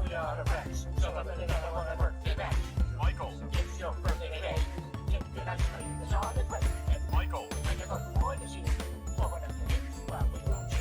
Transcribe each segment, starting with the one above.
We are the friends, so I really never want a birthday bash. Michael. It's your birthday today. Get the nice cream, it's all the way. And Michael. when you look for the sheet, for one of the kids, well, we won't cheat.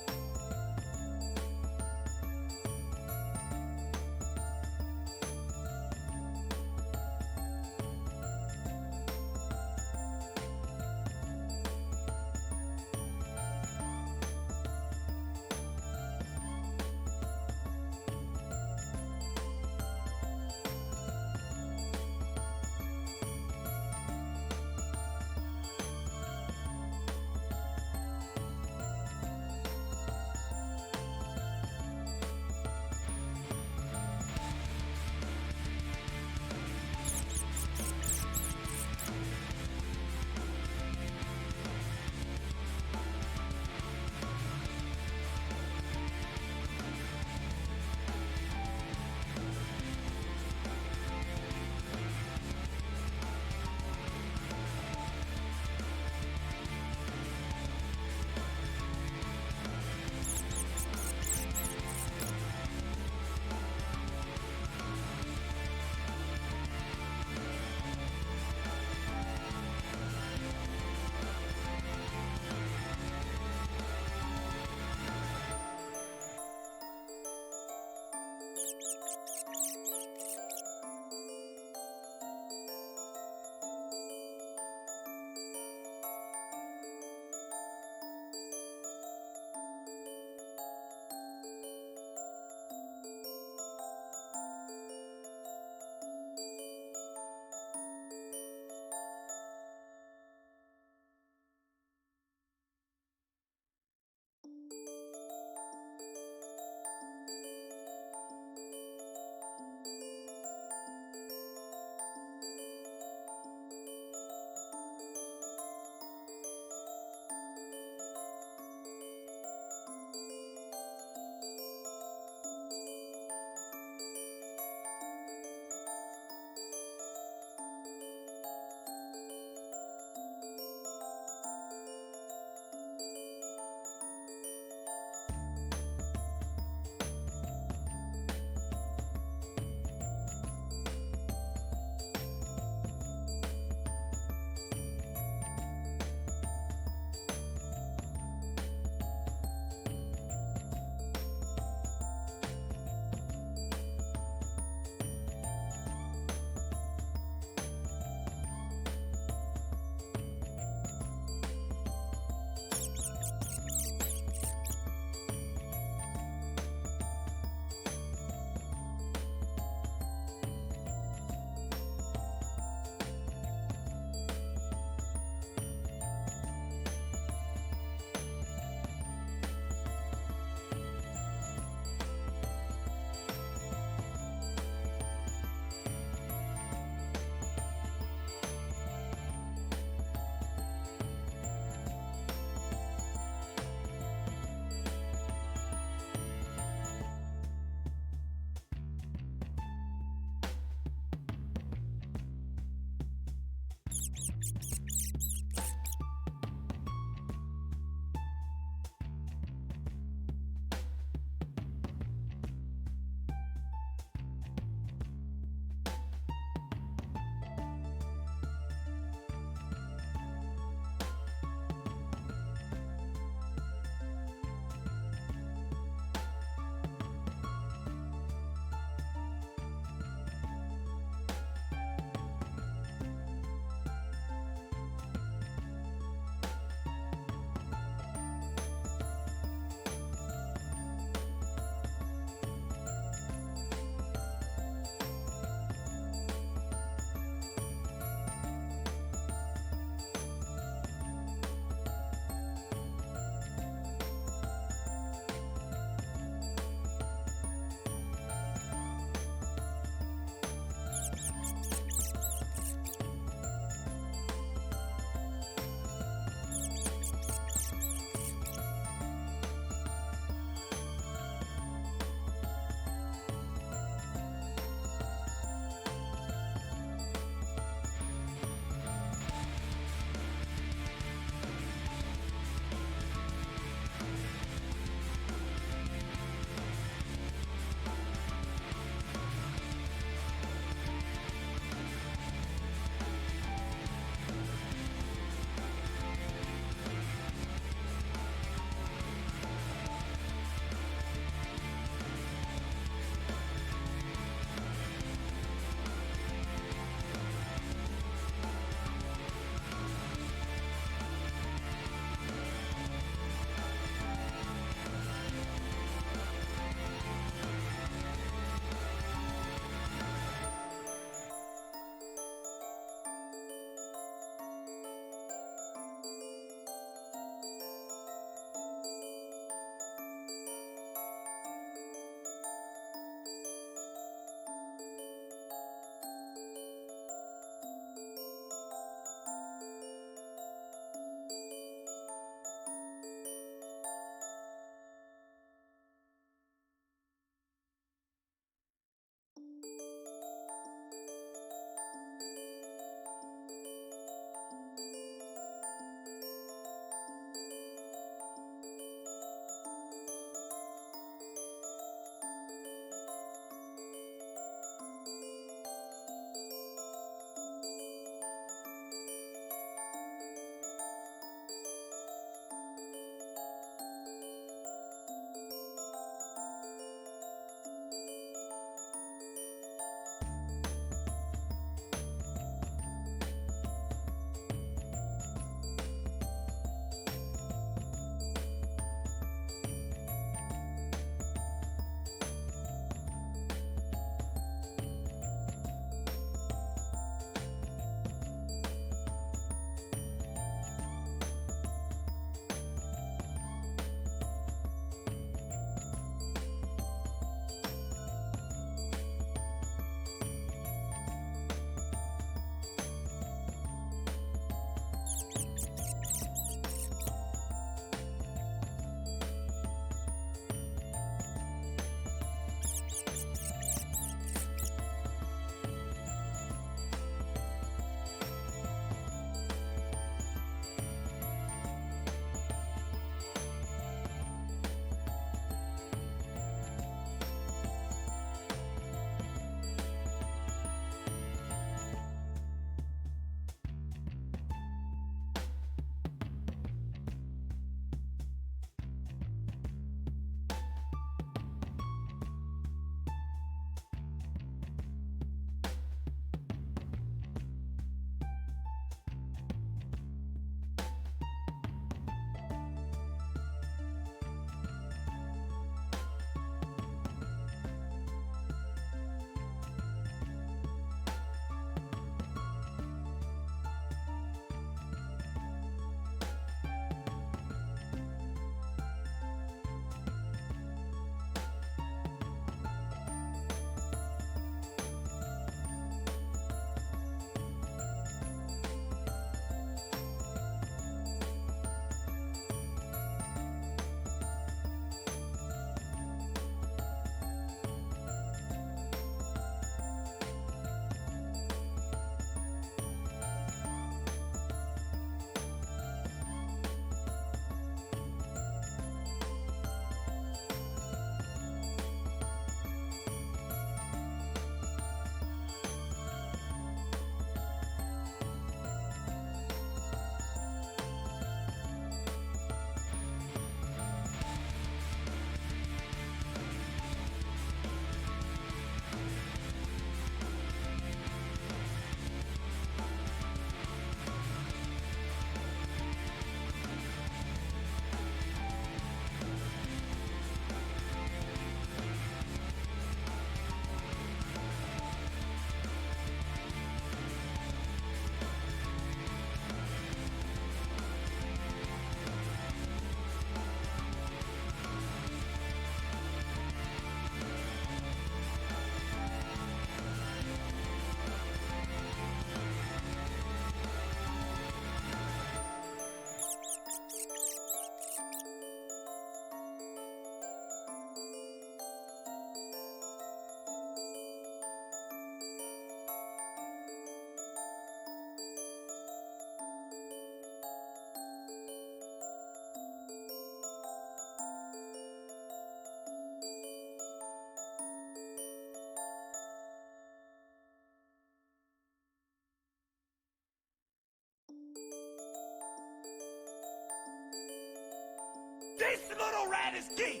is key.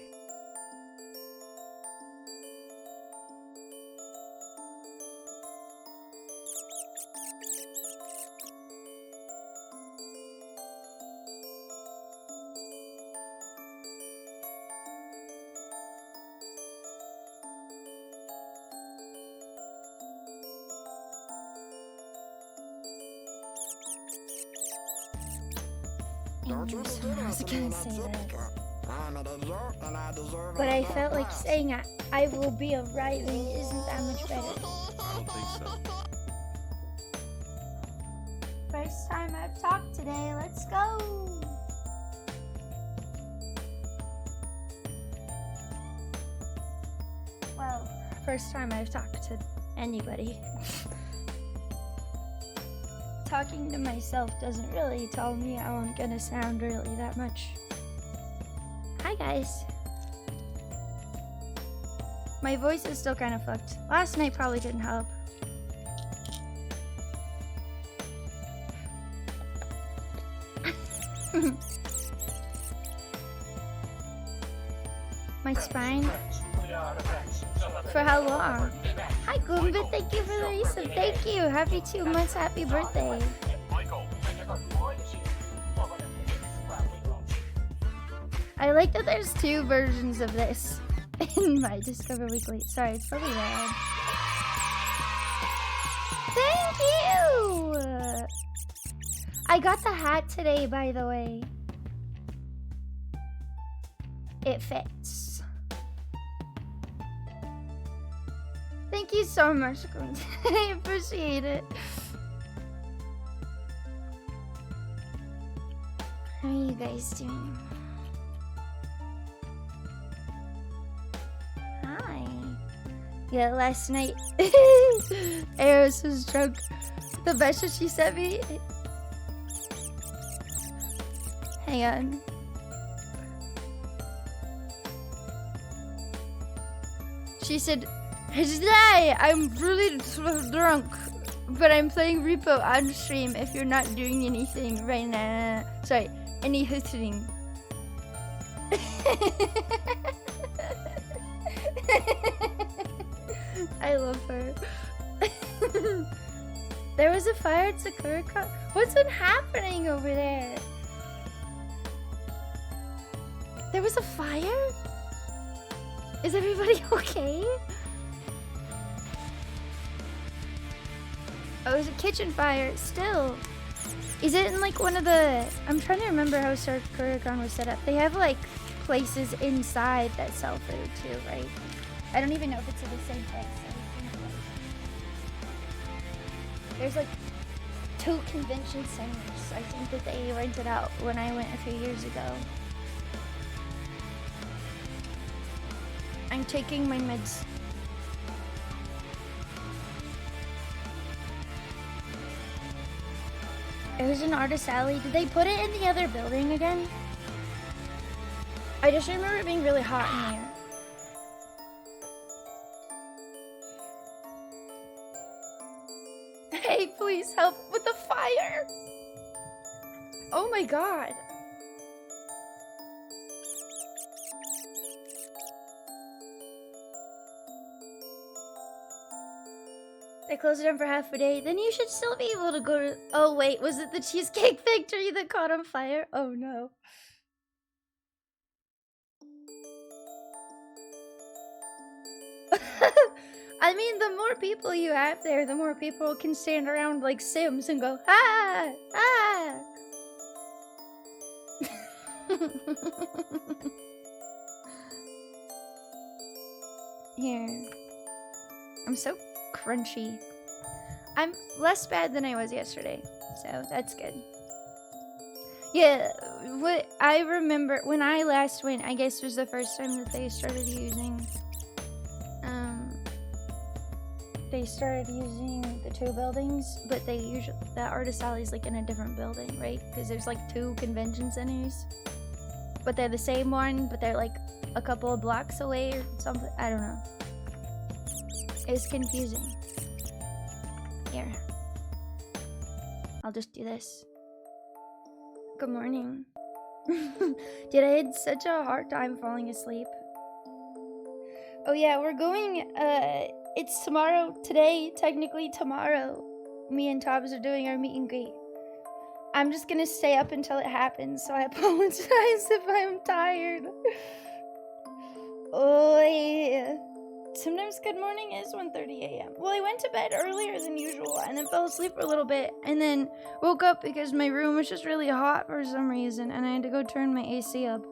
I was gonna say that, but I felt like saying I will be arriving isn't that much better. I don't think so. First time I've talked today, let's go! Well, first time I've talked to anybody. Talking to myself doesn't really tell me how I'm gonna sound really that much. Hi guys. My voice is still kind of fucked. Last night probably didn't help. My spine. For how long? Hi Goombit, thank you for the resub. Thank you. Happy 2 months, happy birthday. I like that there's 2 versions of this in my Discover Weekly. Sorry, it's probably loud. Thank you! I got the hat today, by the way. It fits. Thank you so much, Queen. I appreciate it. How are you guys doing? Hi. Yeah, last night Eros was drunk. The best that she sent me. Hang on. She said, "Today I'm really drunk, but I'm playing Repo on stream if you're not doing anything right now." Sorry, any hooting. I love her. There was a fire at Sakura Con. What's been happening over there? There was a fire? Is everybody okay? Oh, it was a kitchen fire. Still. Is it in like one of the... I'm trying to remember how Sakura Con was set up. They have like places inside that sell food too, right? I don't even know if it's in the same place. There's like 2 convention centers, I think, that they rented out when I went a few years ago. I'm taking my meds. It was an artist alley. Did they put it in the other building again? I just remember it being really hot in there. Hey, please help with the fire! Oh my god. They closed it down for half a day. Then you should still be able to go to... Oh wait, was it the Cheesecake Factory that caught on fire? Oh no. I mean, the more people you have there, the more people can stand around like Sims and go, ah, ah. Here. I'm so crunchy. I'm less bad than I was yesterday, so that's good. Yeah, what I remember when I last went, I guess was the first time that they started using the 2 buildings, but they usually, the artist alley's like in a different building, right? Because there's like 2 convention centers, but they're the same one, but they're like a couple of blocks away or something. I don't know. It's confusing. Here. I'll just do this. Good morning. Dude, I had such a hard time falling asleep. Oh yeah, we're going, it's today, technically tomorrow. Me and Tobbs are doing our meet and greet. I'm just gonna stay up until it happens, so I apologize if I'm tired. Oh yeah. Sometimes good morning is 1:30 a.m. Well, I went to bed earlier than usual and then fell asleep for a little bit and then woke up because my room was just really hot for some reason and I had to go turn my AC up.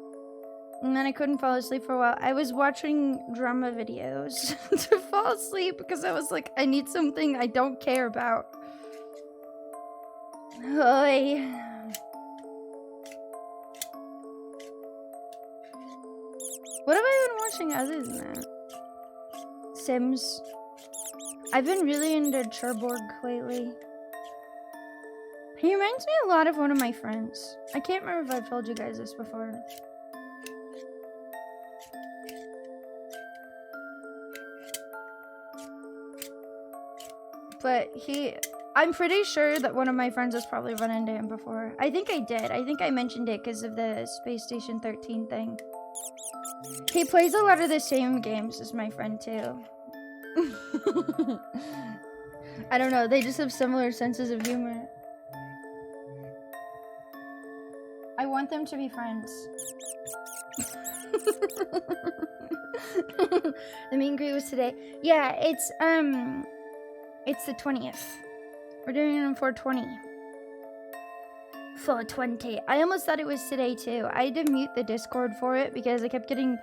And then I couldn't fall asleep for a while. I was watching drama videos to fall asleep because I was like, I need something I don't care about. Oy. What have I been watching other than that? Sims. I've been really into Cherbourg lately. He reminds me a lot of one of my friends. I can't remember if I've told you guys this before. But I'm pretty sure that one of my friends has probably run into him before. I think I did. I think I mentioned it because of the Space Station 13 thing. He plays a lot of the same games as my friend too. I don't know, they just have similar senses of humor. I want them to be friends. The meet and greet was today. Yeah, it's the 20th. We're doing it on 420. 420. I almost thought it was today too. I had to mute the Discord for it because I kept getting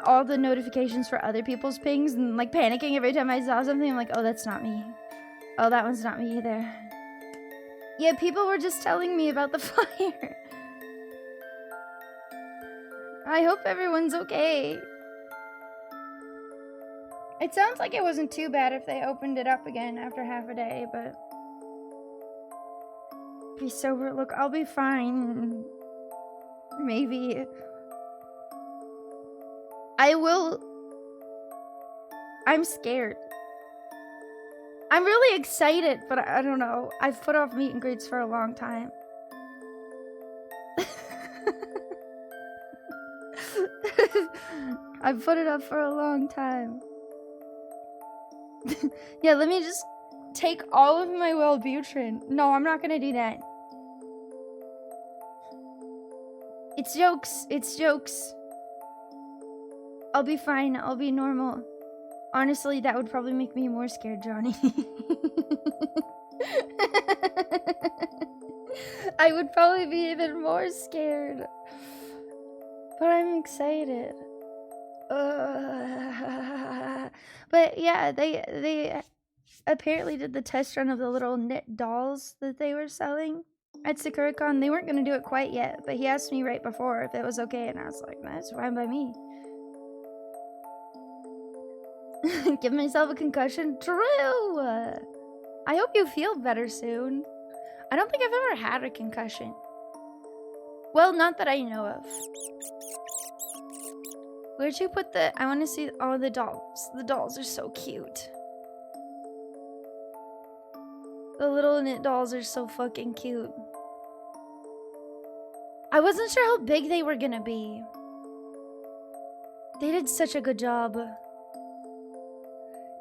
all the notifications for other people's pings and like panicking every time I saw something. I'm like, oh, that's not me. Oh, that one's not me either. Yeah, people were just telling me about the fire. I hope everyone's okay. It sounds like it wasn't too bad if they opened it up again after half a day, but... Be sober. Look, I'll be fine. Maybe. I will... I'm scared. I'm really excited, but I don't know. I've put off meet and greets for a long time. I've put it up for a long time. Yeah, let me just take all of my Wellbutrin. No, I'm not gonna do that. It's jokes. It's jokes. I'll be fine. I'll be normal. Honestly, that would probably make me more scared, Johnny. I would probably be even more scared. But I'm excited. But yeah, they apparently did the test run of the little knit dolls that they were selling at SakuraCon. They weren't going to do it quite yet, but he asked me right before if it was okay, and I was like, that's fine by me. Give myself a concussion? True! I hope you feel better soon. I don't think I've ever had a concussion. Well, not that I know of. Where'd you put the... I want to see all the dolls. The dolls are so cute. The little knit dolls are so fucking cute. I wasn't sure how big they were gonna be. They did such a good job.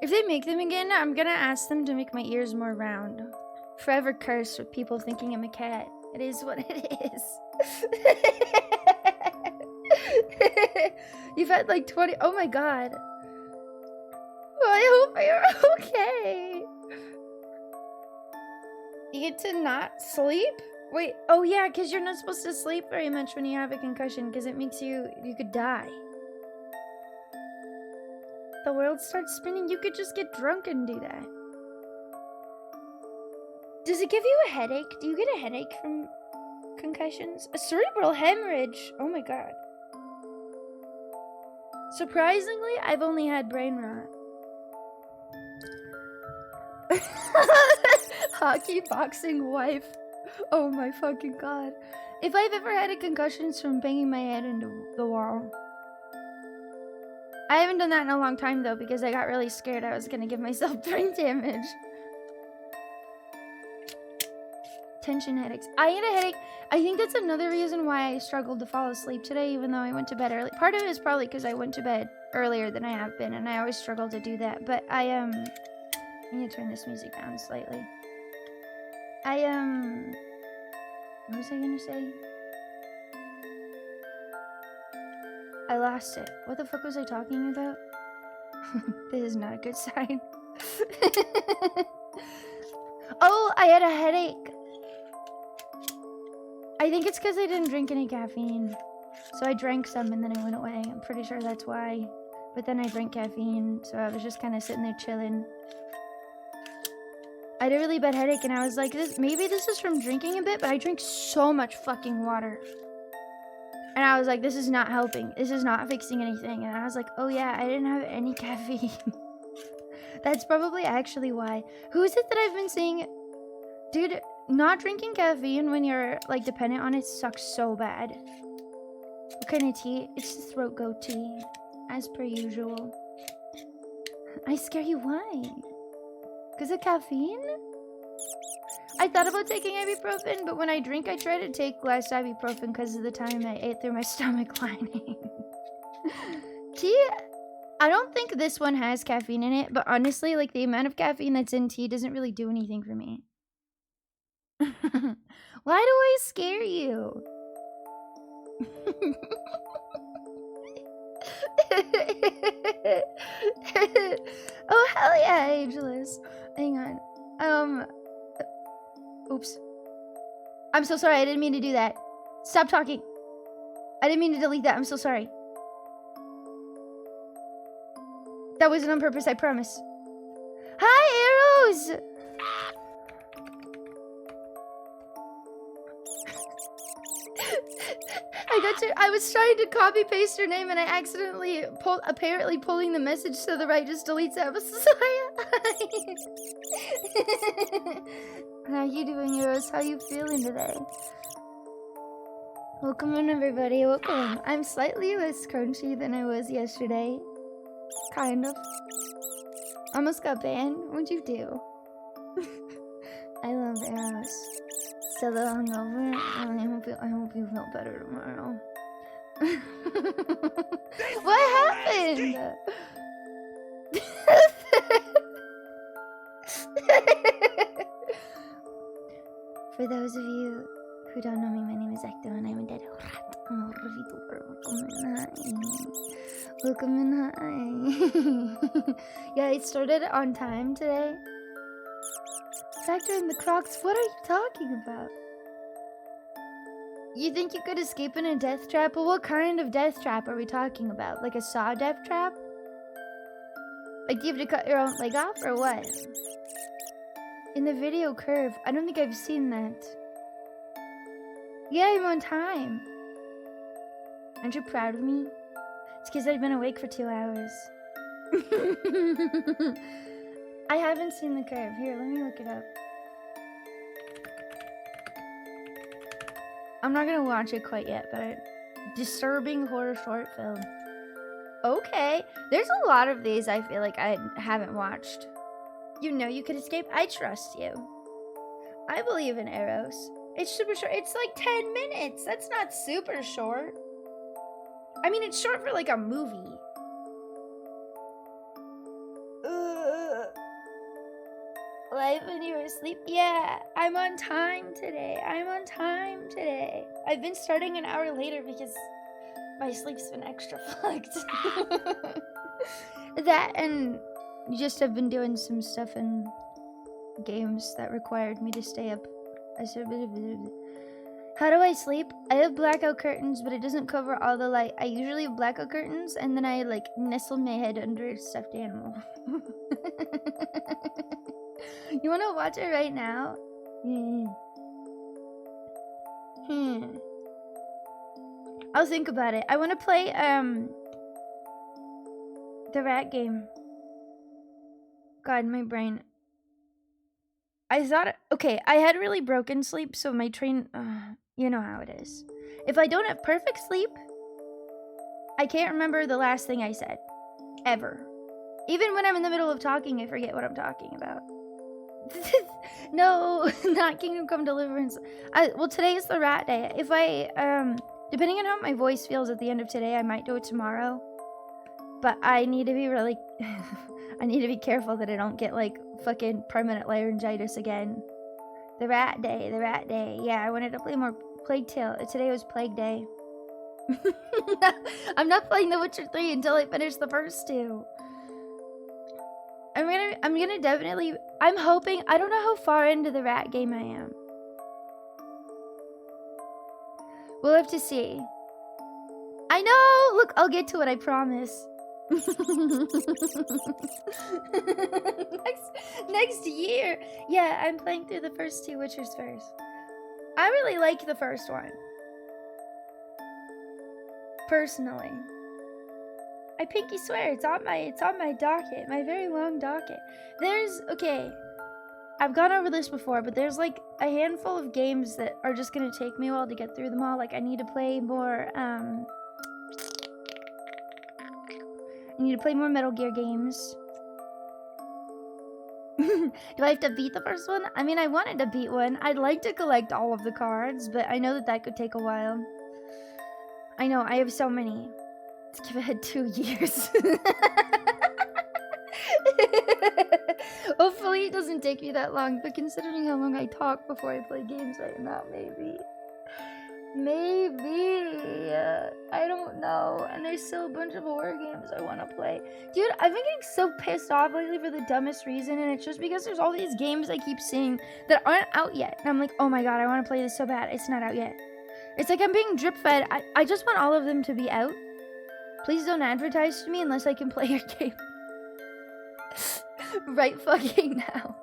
If they make them again, I'm gonna ask them to make my ears more round. Forever cursed with people thinking I'm a cat. It is what it is. You've had like 20... Oh my god. Well, I hope you're okay. You get to not sleep? Wait, oh yeah, because you're not supposed to sleep very much when you have a concussion because it makes you could die. The world starts spinning. You could just get drunk and do that. Does it give you a headache? Do you get a headache from concussions? A cerebral hemorrhage. Oh my god. Surprisingly, I've only had brain rot. Hockey, boxing, wife. Oh my fucking god. If I've ever had a concussion, it's from banging my head into the wall. I haven't done that in a long time though, because I got really scared I was gonna give myself brain damage. tension headaches. I had a headache. I think that's another reason why I struggled to fall asleep today, even though I went to bed early. Part of it is probably because I went to bed earlier than I have been, and I always struggle to do that. But I need to turn this music down slightly. What was I gonna say? I lost it. What the fuck was I talking about? This is not a good sign. Oh, I had a headache. I think it's because I didn't drink any caffeine. So I drank some and then I went away. I'm pretty sure that's why. But then I drank caffeine, so I was just kind of sitting there chilling. I had a really bad headache and I was like, maybe this is from drinking a bit, but I drink so much fucking water. And I was like, this is not helping. This is not fixing anything. And I was like, oh yeah, I didn't have any caffeine. That's probably actually why. Who is it that I've been seeing? Dude, not drinking caffeine when you're like dependent on it sucks so bad. What kind of tea? It's the throat goat tea, as per usual. I scare you, why? Because of caffeine? I thought about taking ibuprofen, but when I drink, I try to take less ibuprofen because of the time I ate through my stomach lining. Tea, I don't think this one has caffeine in it, but honestly, like the amount of caffeine that's in tea doesn't really do anything for me. Why do I scare you? Oh, hell yeah, Ageless. Hang on. Oops. I'm so sorry. I didn't mean to do that. Stop talking. I didn't mean to delete that. I'm so sorry. That wasn't on purpose, I promise. Hi, arrows! I was trying to copy paste your name and I accidentally apparently pulling the message to the right just deletes it. I'm sorry. How you doing, Heroes? How you feeling today? Welcome in, everybody. Welcome. I'm slightly less crunchy than I was yesterday. Kind of. Almost got banned. What'd you do? I love arrows. Still a little hungover. I hope you feel better tomorrow. What happened? For those of you who don't know me, my name is Ecto and I'm a dead rat. I'm a welcome in, hi. Yeah, it started on time today. Factor in the Crocs, what are you talking about? You think you could escape in a death trap? Well, what kind of death trap are we talking about? Like a saw death trap? Like you have to cut your own leg off or what? In the video curve, I don't think I've seen that. Yeah, I'm on time. Aren't you proud of me? It's because I've been awake for 2 hours. I haven't seen the curve. Here, let me look it up. I'm not gonna watch it quite yet, but a disturbing horror short film. Okay, there's a lot of these I feel like I haven't watched. You know you could escape. I trust you. I believe in arrows. It's super short. It's like 10 minutes. That's not super short. I mean, it's short for like a movie. Live when you were asleep? Yeah, I'm on time today. I've been starting an hour later because my sleep's been extra fucked. That and just have been doing some stuff in games that required me to stay up. How do I sleep? I have blackout curtains, but it doesn't cover all the light. I usually have blackout curtains, and then I like nestle my head under a stuffed animal. You want to watch it right now? I'll think about it. I want to play the rat game. God, my brain. I thought, okay, I had really broken sleep, so my train, you know how it is. If I don't have perfect sleep, I can't remember the last thing I said. Ever. Even when I'm in the middle of talking, I forget what I'm talking about. No, not Kingdom Come Deliverance. Well, today is the rat day. If I, depending on how my voice feels at the end of today, I might do it tomorrow. But I need to be really, I need to be careful that I don't get like fucking permanent laryngitis again. The rat day, the rat day. Yeah, I wanted to play more Plague Tale. Today was Plague Day. I'm not playing The Witcher 3 until I finish the first two. I'm gonna definitely, I'm hoping, I don't know how far into the rat game I am. We'll have to see. I know! Look, I'll get to it, I promise. next year. Yeah, I'm playing through the first two Witchers first. I really like the first one. Personally. I pinky swear it's on my docket, my very long docket. Okay, I've gone over this before, but there's like a handful of games that are just gonna take me a while to get through them all. Like I need to play more Metal Gear games. Do I have to beat the first one? I mean, I wanted to beat one. I'd like to collect all of the cards, but I know that could take a while. I know, I have so many. Let's give it 2 years. Hopefully it doesn't take me that long, but considering how long I talk before I play games right now, maybe. I don't know. And there's still a bunch of horror games I want to play. Dude, I've been getting so pissed off lately for the dumbest reason, and it's just because there's all these games I keep seeing that aren't out yet. And I'm like, oh my god, I want to play this so bad. It's not out yet. It's like I'm being drip fed. I just want all of them to be out. Please don't advertise to me unless I can play your game. Right fucking now.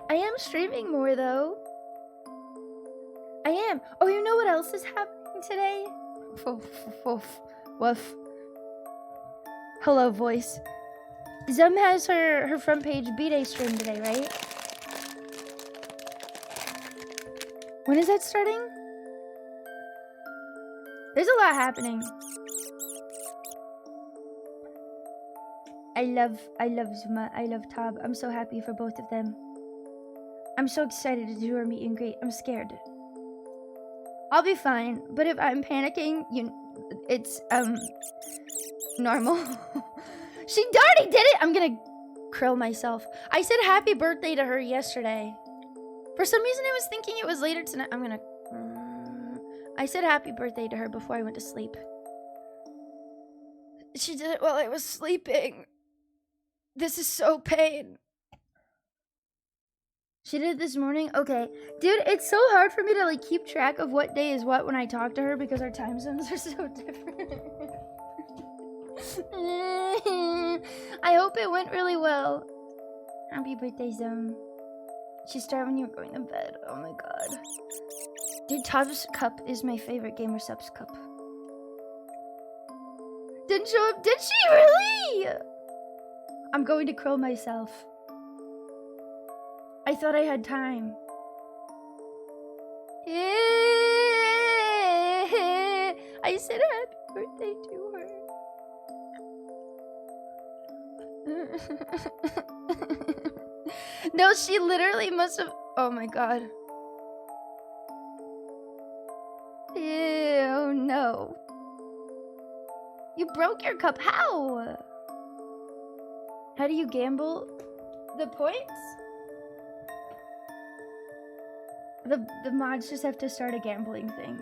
I am streaming more though. I am. Oh, you know what else is happening today? Woof, woof, woof. Hello, voice. Zem has her front page B-Day stream today, right? When is that starting? There's a lot happening. I love Zuma. I love Tab. I'm so happy for both of them. I'm so excited to do our meet and greet. I'm scared. I'll be fine, but if I'm panicking, it's normal. She already did it. I'm gonna krill myself. I said happy birthday to her yesterday. For some reason, I was thinking it was later tonight. I said happy birthday to her before I went to sleep. She did it while I was sleeping. This is so pain. She did it this morning? Okay. Dude, it's so hard for me to like keep track of what day is what when I talk to her because our time zones are so different. I hope it went really well. Happy birthday, Zone. She started when you were going to bed. Oh my god. Dude, Tub's cup is my favorite Gamer Subs cup. Didn't show up. Did she really? I'm going to crow myself. I thought I had time. I said happy birthday to her. No, she literally must have. Oh my god. Ew, no. You broke your cup. How? How do you gamble the points? The mods just have to start a gambling thing.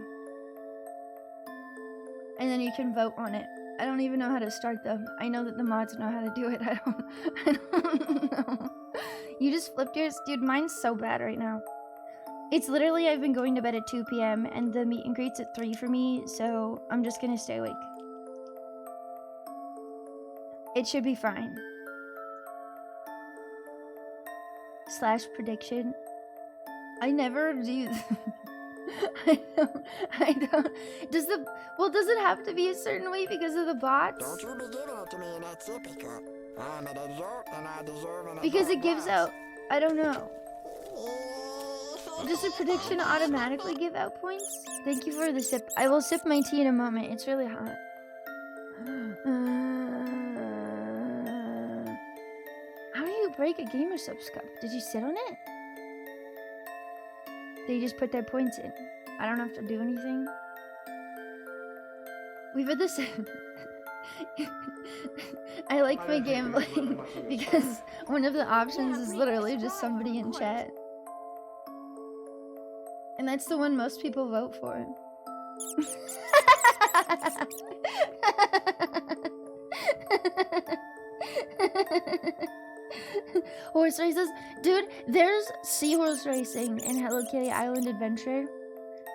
And then you can vote on it. I don't even know how to start them. I know that the mods know how to do it. I don't know. You just flipped yours? Dude, mine's so bad right now. It's literally, I've been going to bed at 2 p.m. and the meet and greet's at 3 for me, so I'm just gonna stay awake. It should be fine. / prediction. I never do. I don't. Does it have to be a certain way because of the bots? Don't you be giving it to me in that sippy cup. I'm a dessert and I deserve an Because it gives out. I don't know. Does the prediction automatically give out points? Thank you for the sip. I will sip my tea in a moment. It's really hot. break a gamer subs cup? Did you sit on it? They just put their points in. I don't have to do anything. We've had this. I like my gambling because one of the options is literally just somebody in chat. And that's the one most people vote for. Horse races? Dude, there's seahorse racing in Hello Kitty Island Adventure.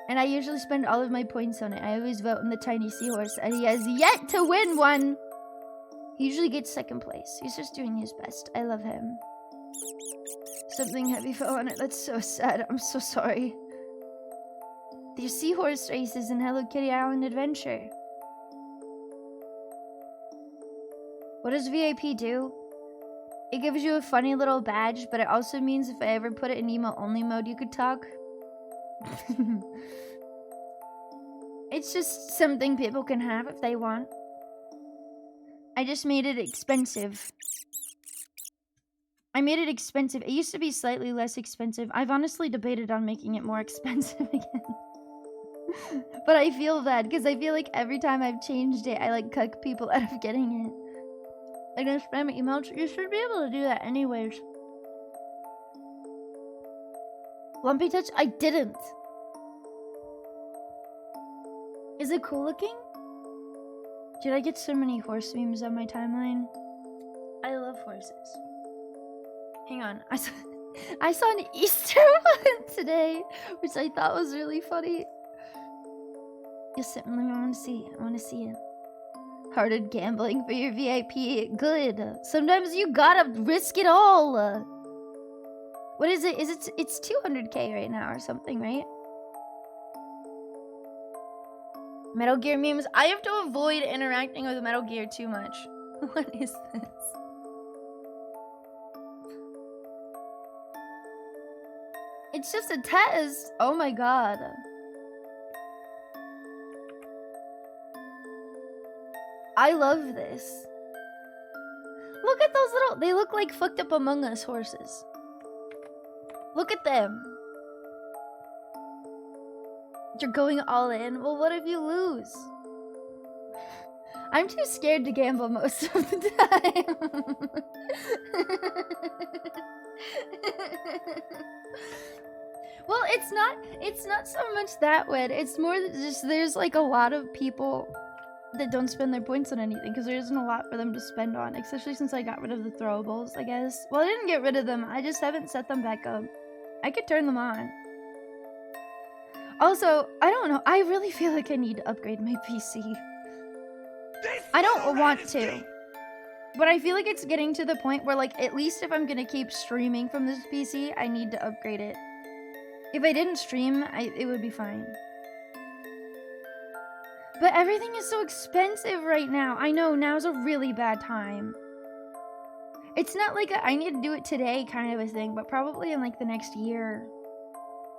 And I usually spend all of my points on it. I always vote on the tiny seahorse, and he has yet to win one. He usually gets second place. He's just doing his best. I love him. Something heavy fell on it. That's so sad. I'm so sorry. There's seahorse races in Hello Kitty Island Adventure. What does VIP do? It gives you a funny little badge, but it also means if I ever put it in emo only mode, you could talk. It's just something people can have if they want. I just made it expensive. I made it expensive. It used to be slightly less expensive. I've honestly debated on making it more expensive again. But I feel bad because I feel like every time I've changed it, I like cuck people out of getting it. I'm gonna spam emails. You should be able to do that anyways. Lumpy Touch? I didn't. Is it cool looking? Dude, I get so many horse memes on my timeline. I love horses. Hang on. I saw an Easter one today, which I thought was really funny. Just sit, I want to see. I want to see it. Hearted gambling for your VIP. Good. Sometimes you gotta risk it all. What is it? It's 200k right now or something, right? Metal Gear memes. I have to avoid interacting with Metal Gear too much. What is this? It's just a test. Oh my god. I love this. Look at those little... They look like fucked up Among Us horses. Look at them. You're going all in? Well, what if you lose? I'm too scared to gamble most of the time. Well, it's not so much that way. It's more that just there's like a lot of people that don't spend their points on anything because there isn't a lot for them to spend on, especially since I got rid of the throwables, I guess. Well, I didn't get rid of them. I just haven't set them back up. I could turn them on. Also, I don't know. I really feel like I need to upgrade my PC. I don't want to. But I feel like it's getting to the point where, like, at least if I'm gonna keep streaming from this PC, I need to upgrade it. If I didn't stream, it would be fine. But everything is so expensive right now. I know, now's a really bad time. It's not like I need to do it today kind of a thing, but probably in, like, the next year.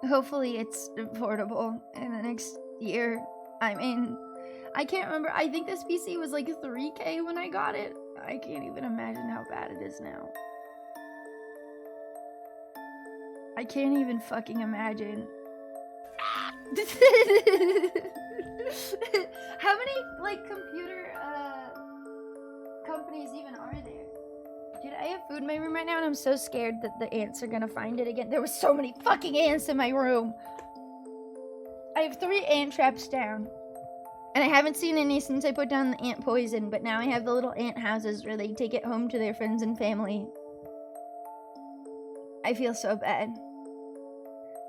Hopefully it's affordable in the next year. I mean, I can't remember. I think this PC was like 3K when I got it. I can't even imagine how bad it is now. I can't even fucking imagine. How many, like, computer, companies even are there? Dude, I have food in my room right now and I'm so scared that the ants are gonna find it again. There were so many fucking ants in my room. I have 3 ant traps down. And I haven't seen any since I put down the ant poison, but now I have the little ant houses where they take it home to their friends and family. I feel so bad.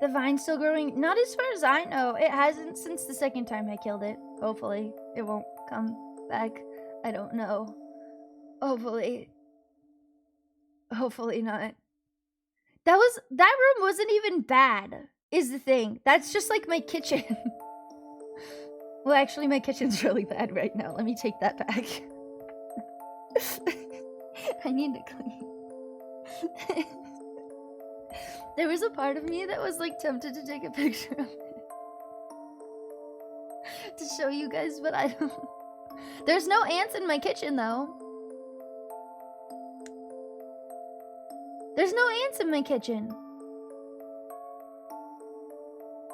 The vine's still growing? Not as far as I know. It hasn't since the second time I killed it. Hopefully, it won't come back. I don't know. Hopefully. Hopefully not. That room wasn't even bad, is the thing. That's just like my kitchen. Well, actually, my kitchen's really bad right now. Let me take that back. I need to clean. There was a part of me that was like tempted to take a picture of it to show you guys, but I don't. There's no ants in my kitchen though. There's no ants in my kitchen.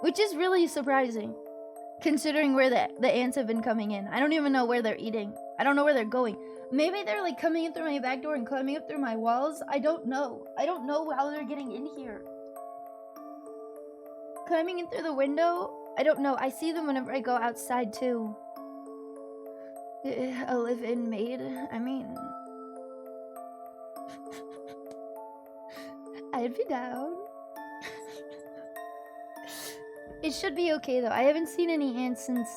Which is really surprising, considering where the ants have been coming in. I don't even know where they're eating. I don't know where they're going. Maybe they're like coming in through my back door and climbing up through my walls. I don't know. I don't know how they're getting in here. Climbing in through the window? I don't know. I see them whenever I go outside too. A live-in maid? I mean... I'd be down. It should be okay though. I haven't seen any ants since...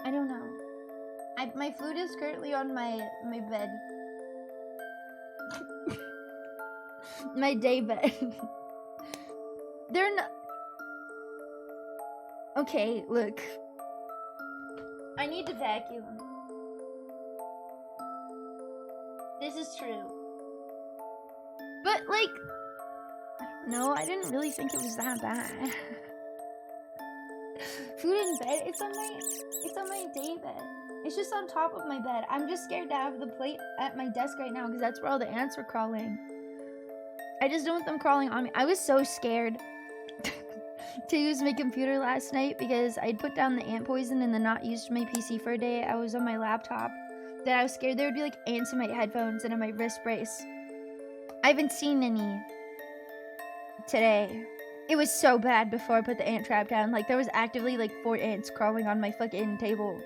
I don't know. My food is currently on my bed. My day bed. They're not... Okay, look. I need to vacuum. This is true. But, like... No, I didn't really think it was that bad. Food in bed? It's on my day bed. It's just on top of my bed. I'm just scared to have the plate at my desk right now because that's where all the ants were crawling. I just don't want them crawling on me. I was so scared to use my computer last night because I'd put down the ant poison and then not used my PC for a day. I was on my laptop. That I was scared there would be like ants in my headphones and in my wrist brace. I haven't seen any today. It was so bad before I put the ant trap down. Like there was actively like 4 ants crawling on my fucking table.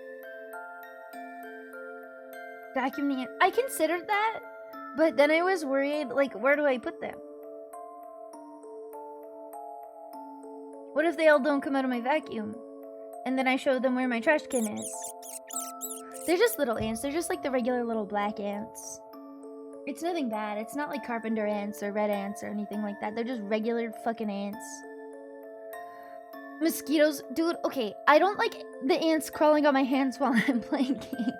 Vacuum the ant. I considered that, but then I was worried, like, where do I put them? What if they all don't come out of my vacuum? And then I show them where my trash can is. They're just little ants. They're just like the regular little black ants. It's nothing bad. It's not like carpenter ants or red ants or anything like that. They're just regular fucking ants. Mosquitoes. Dude, okay. I don't like the ants crawling on my hands while I'm playing games.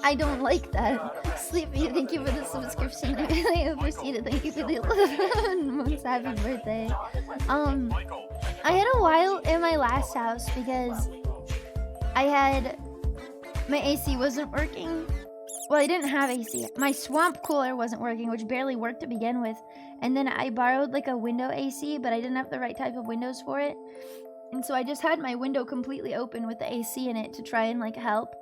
I don't like that. Sleepy, thank you for the subscription. I really appreciate it. Thank you for the 11 months. Happy birthday. I had a while in my last house because my AC wasn't working. Well, I didn't have AC. My swamp cooler wasn't working, which barely worked to begin with. And then I borrowed like a window AC, but I didn't have the right type of windows for it. And so I just had my window completely open with the AC in it to try and like help.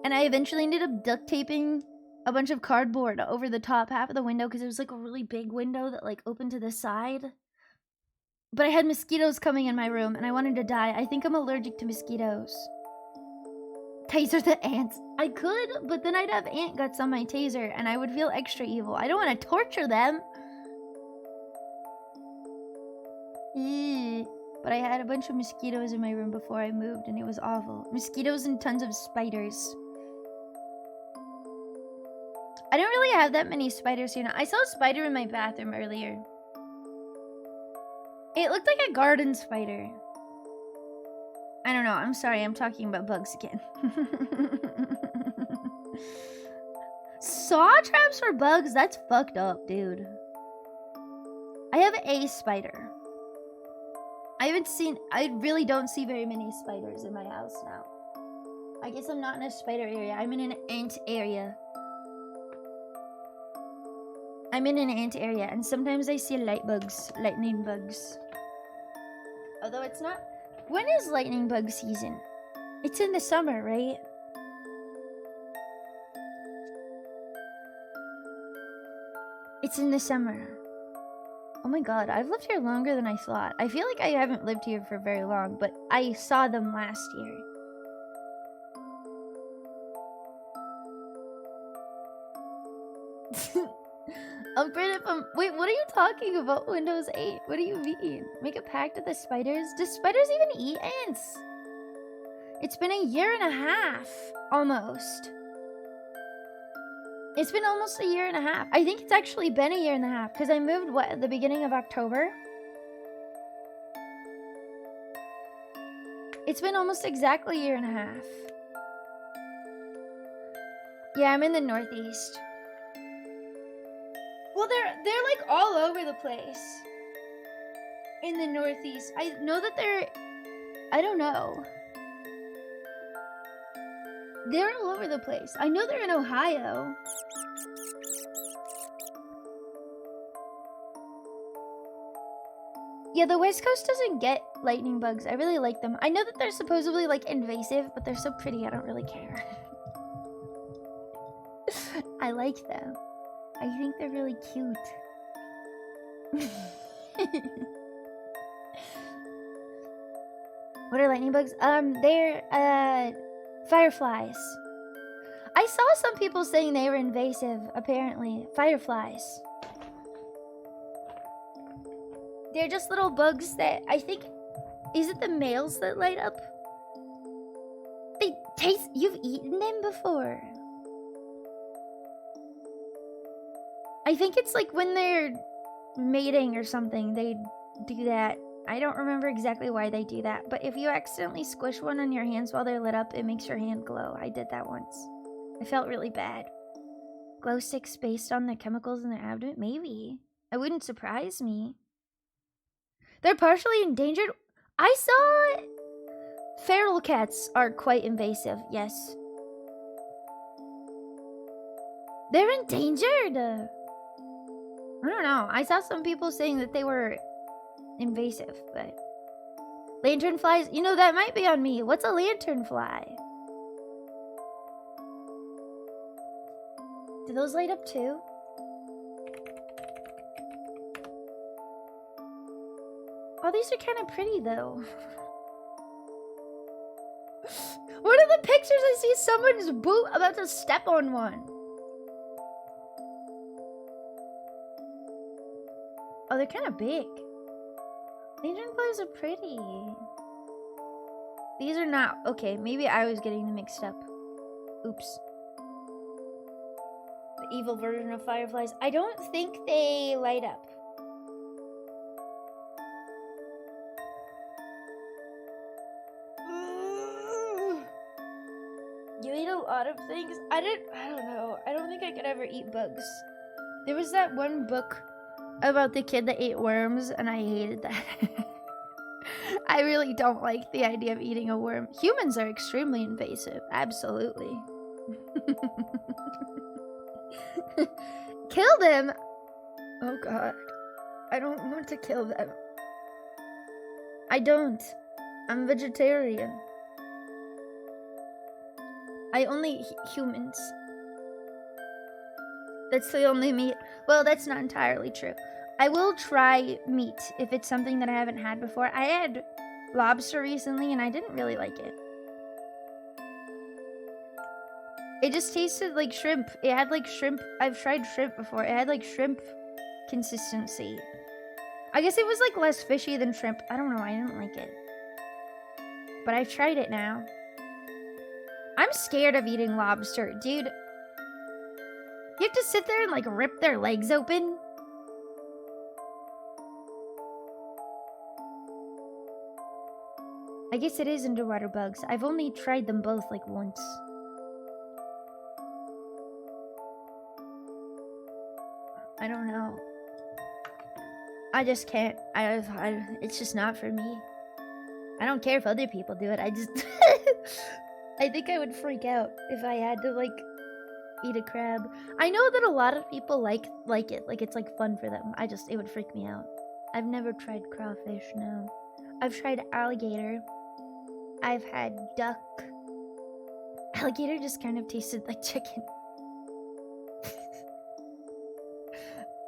And I eventually ended up duct taping a bunch of cardboard over the top half of the window because it was like a really big window that like opened to the side. But I had mosquitoes coming in my room and I wanted to die. I think I'm allergic to mosquitoes. Taser the ants. I could, but then I'd have ant guts on my taser and I would feel extra evil. I don't want to torture them. But I had a bunch of mosquitoes in my room before I moved and it was awful. Mosquitoes and tons of spiders. I don't really have that many spiders here now. I saw a spider in my bathroom earlier. It looked like a garden spider. I don't know. I'm sorry. I'm talking about bugs again. Saw traps for bugs? That's fucked up, dude. I have a spider. I really don't see very many spiders in my house now. I guess I'm not in a spider area. I'm in an ant area. And sometimes I see lightning bugs. Although it's not... When is lightning bug season? It's in the summer, right? It's in the summer. Oh my god, I've lived here longer than I thought. I feel like I haven't lived here for very long, but I saw them last year. Wait, what are you talking about, Windows 8? What do you mean? Make a pact with the spiders? Do spiders even eat ants? It's been a year and a half, almost. It's been almost a year and a half. I think it's actually been a year and a half, because I moved, at the beginning of October? It's been almost exactly a year and a half. Yeah, I'm in the Northeast. Well, they're like all over the place in the Northeast. I know that I don't know. They're all over the place. I know they're in Ohio. Yeah, the West Coast doesn't get lightning bugs. I really like them. I know that they're supposedly like invasive, but they're so pretty. I don't really care. I like them. I think they're really cute. What are lightning bugs? They're fireflies. I saw some people saying they were invasive, apparently. Fireflies. They're just little bugs that I think, is it the males that light up? They taste, you've eaten them before. I think it's like when they're mating or something, they do that. I don't remember exactly why they do that, but if you accidentally squish one on your hands while they're lit up, it makes your hand glow. I did that once. I felt really bad. Glow sticks based on the chemicals in their abdomen? Maybe. It wouldn't surprise me. They're partially endangered? I saw it. Feral cats are quite invasive, yes. They're endangered! I don't know. I saw some people saying that they were invasive, but... Lanternflies? You know, that might be on me. What's a lanternfly? Do those light up too? Oh, these are kind of pretty though. What are the pictures? I see someone's boot about to step on one. Oh, they're kind of big. Lanternflies are pretty. These are not... Okay, maybe I was getting them mixed up. Oops. The evil version of fireflies. I don't think they light up. You eat a lot of things? I don't know. I don't think I could ever eat bugs. There was that one book about the kid that ate worms, and I hated that. I really don't like the idea of eating a worm. Humans are extremely invasive. Absolutely. Kill them? Oh god. I don't want to kill them. I don't. I'm vegetarian. I only eat humans. That's the only meat. Well, that's not entirely true. I will try meat if it's something that I haven't had before. I had lobster recently and I didn't really like it. It just tasted like shrimp. It had like shrimp. I've tried shrimp before. It had like shrimp consistency. I guess it was like less fishy than shrimp. I don't know. I didn't like it. But I've tried it now. I'm scared of eating lobster. Dude, you have to sit there and like rip their legs open? I guess it is underwater bugs. I've only tried them both like once. I don't know. I just can't. It's just not for me. I don't care if other people do it. I just... I think I would freak out if I had to, like, eat a crab. I know that a lot of people like it. Like, it's, like, fun for them. It would freak me out. I've never tried crawfish, no. I've tried alligator. I've had duck. Alligator just kind of tasted like chicken.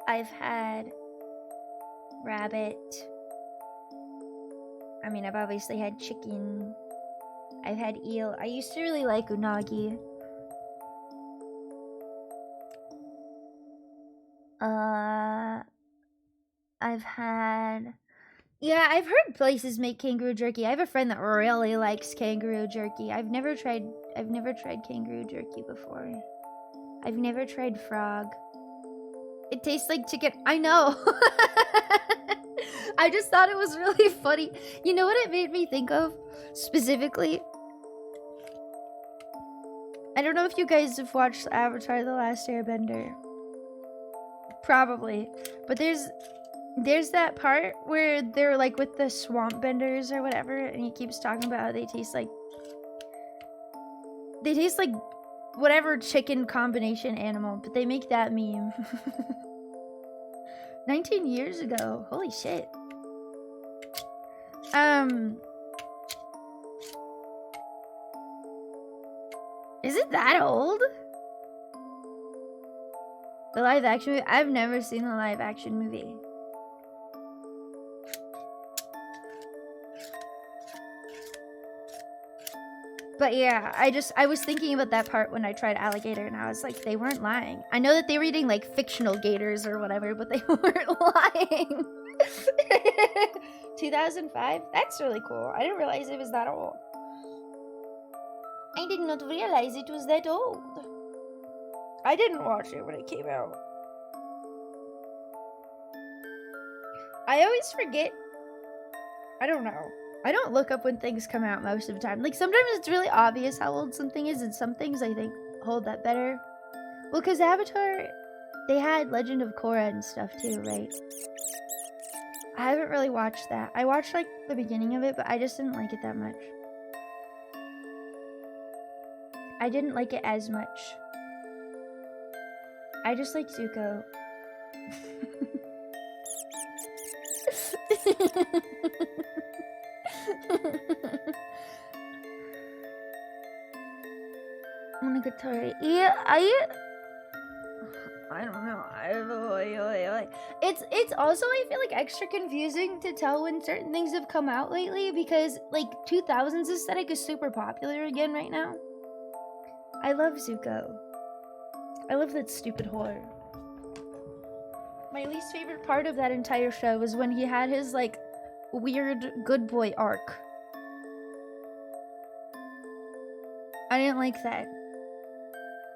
I've had rabbit. I mean, I've obviously had chicken. I've had eel. I used to really like unagi. I've had... Yeah, I've heard places make kangaroo jerky. I have a friend that really likes kangaroo jerky. I've never tried kangaroo jerky before. I've never tried frog. It tastes like chicken. I know. I just thought it was really funny. You know what it made me think of specifically? I don't know if you guys have watched Avatar: The Last Airbender. Probably. But there's that part where they're like with the swamp benders or whatever, and he keeps talking about how they taste like whatever chicken combination animal, but they make that meme. 19 years ago. Holy shit. Is it that old? The live action movie? I've never seen the live action movie. But yeah, I was thinking about that part when I tried alligator, and I was like, they weren't lying. I know that they were eating like fictional gators or whatever, but they weren't lying. 2005? That's really cool. I didn't realize it was that old. I did not realize it was that old. I didn't watch it when it came out. I always forget. I don't know. I don't look up when things come out most of the time. Like, sometimes it's really obvious how old something is, and some things I think hold that better. Well, because Avatar, they had Legend of Korra and stuff too, right? I haven't really watched that. I watched, like, the beginning of it, but I just didn't like it that much. I didn't like it as much. I just like Zuko. Monogatari. Yeah, I don't know. It's also, I feel like, extra confusing to tell when certain things have come out lately, because like 2000s aesthetic is super popular again right now. I love Zuko. I love that stupid whore. My least favorite part of that entire show was when he had his like weird good boy arc. I didn't like that.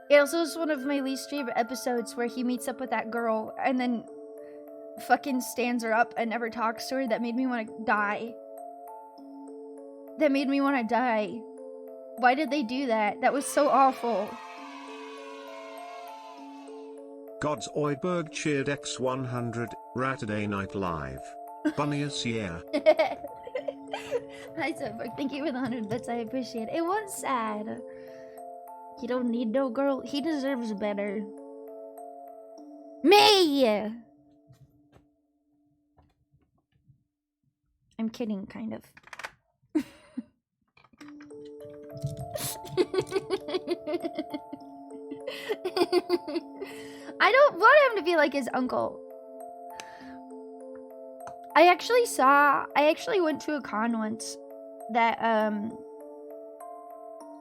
It also was one of my least favorite episodes where he meets up with that girl and then fucking stands her up and never talks to her. That made me want to die. That made me want to die. Why did they do that? That was so awful. God's Oidberg cheered X100, Saturday Night Live. Bunniest year. Hi, Zedberg. Thank you for the 100 bits. I appreciate it. It was sad. He don't need no girl. He deserves better. Me! I'm kidding, kind of. I don't want him to be like his uncle. I actually went to a con once that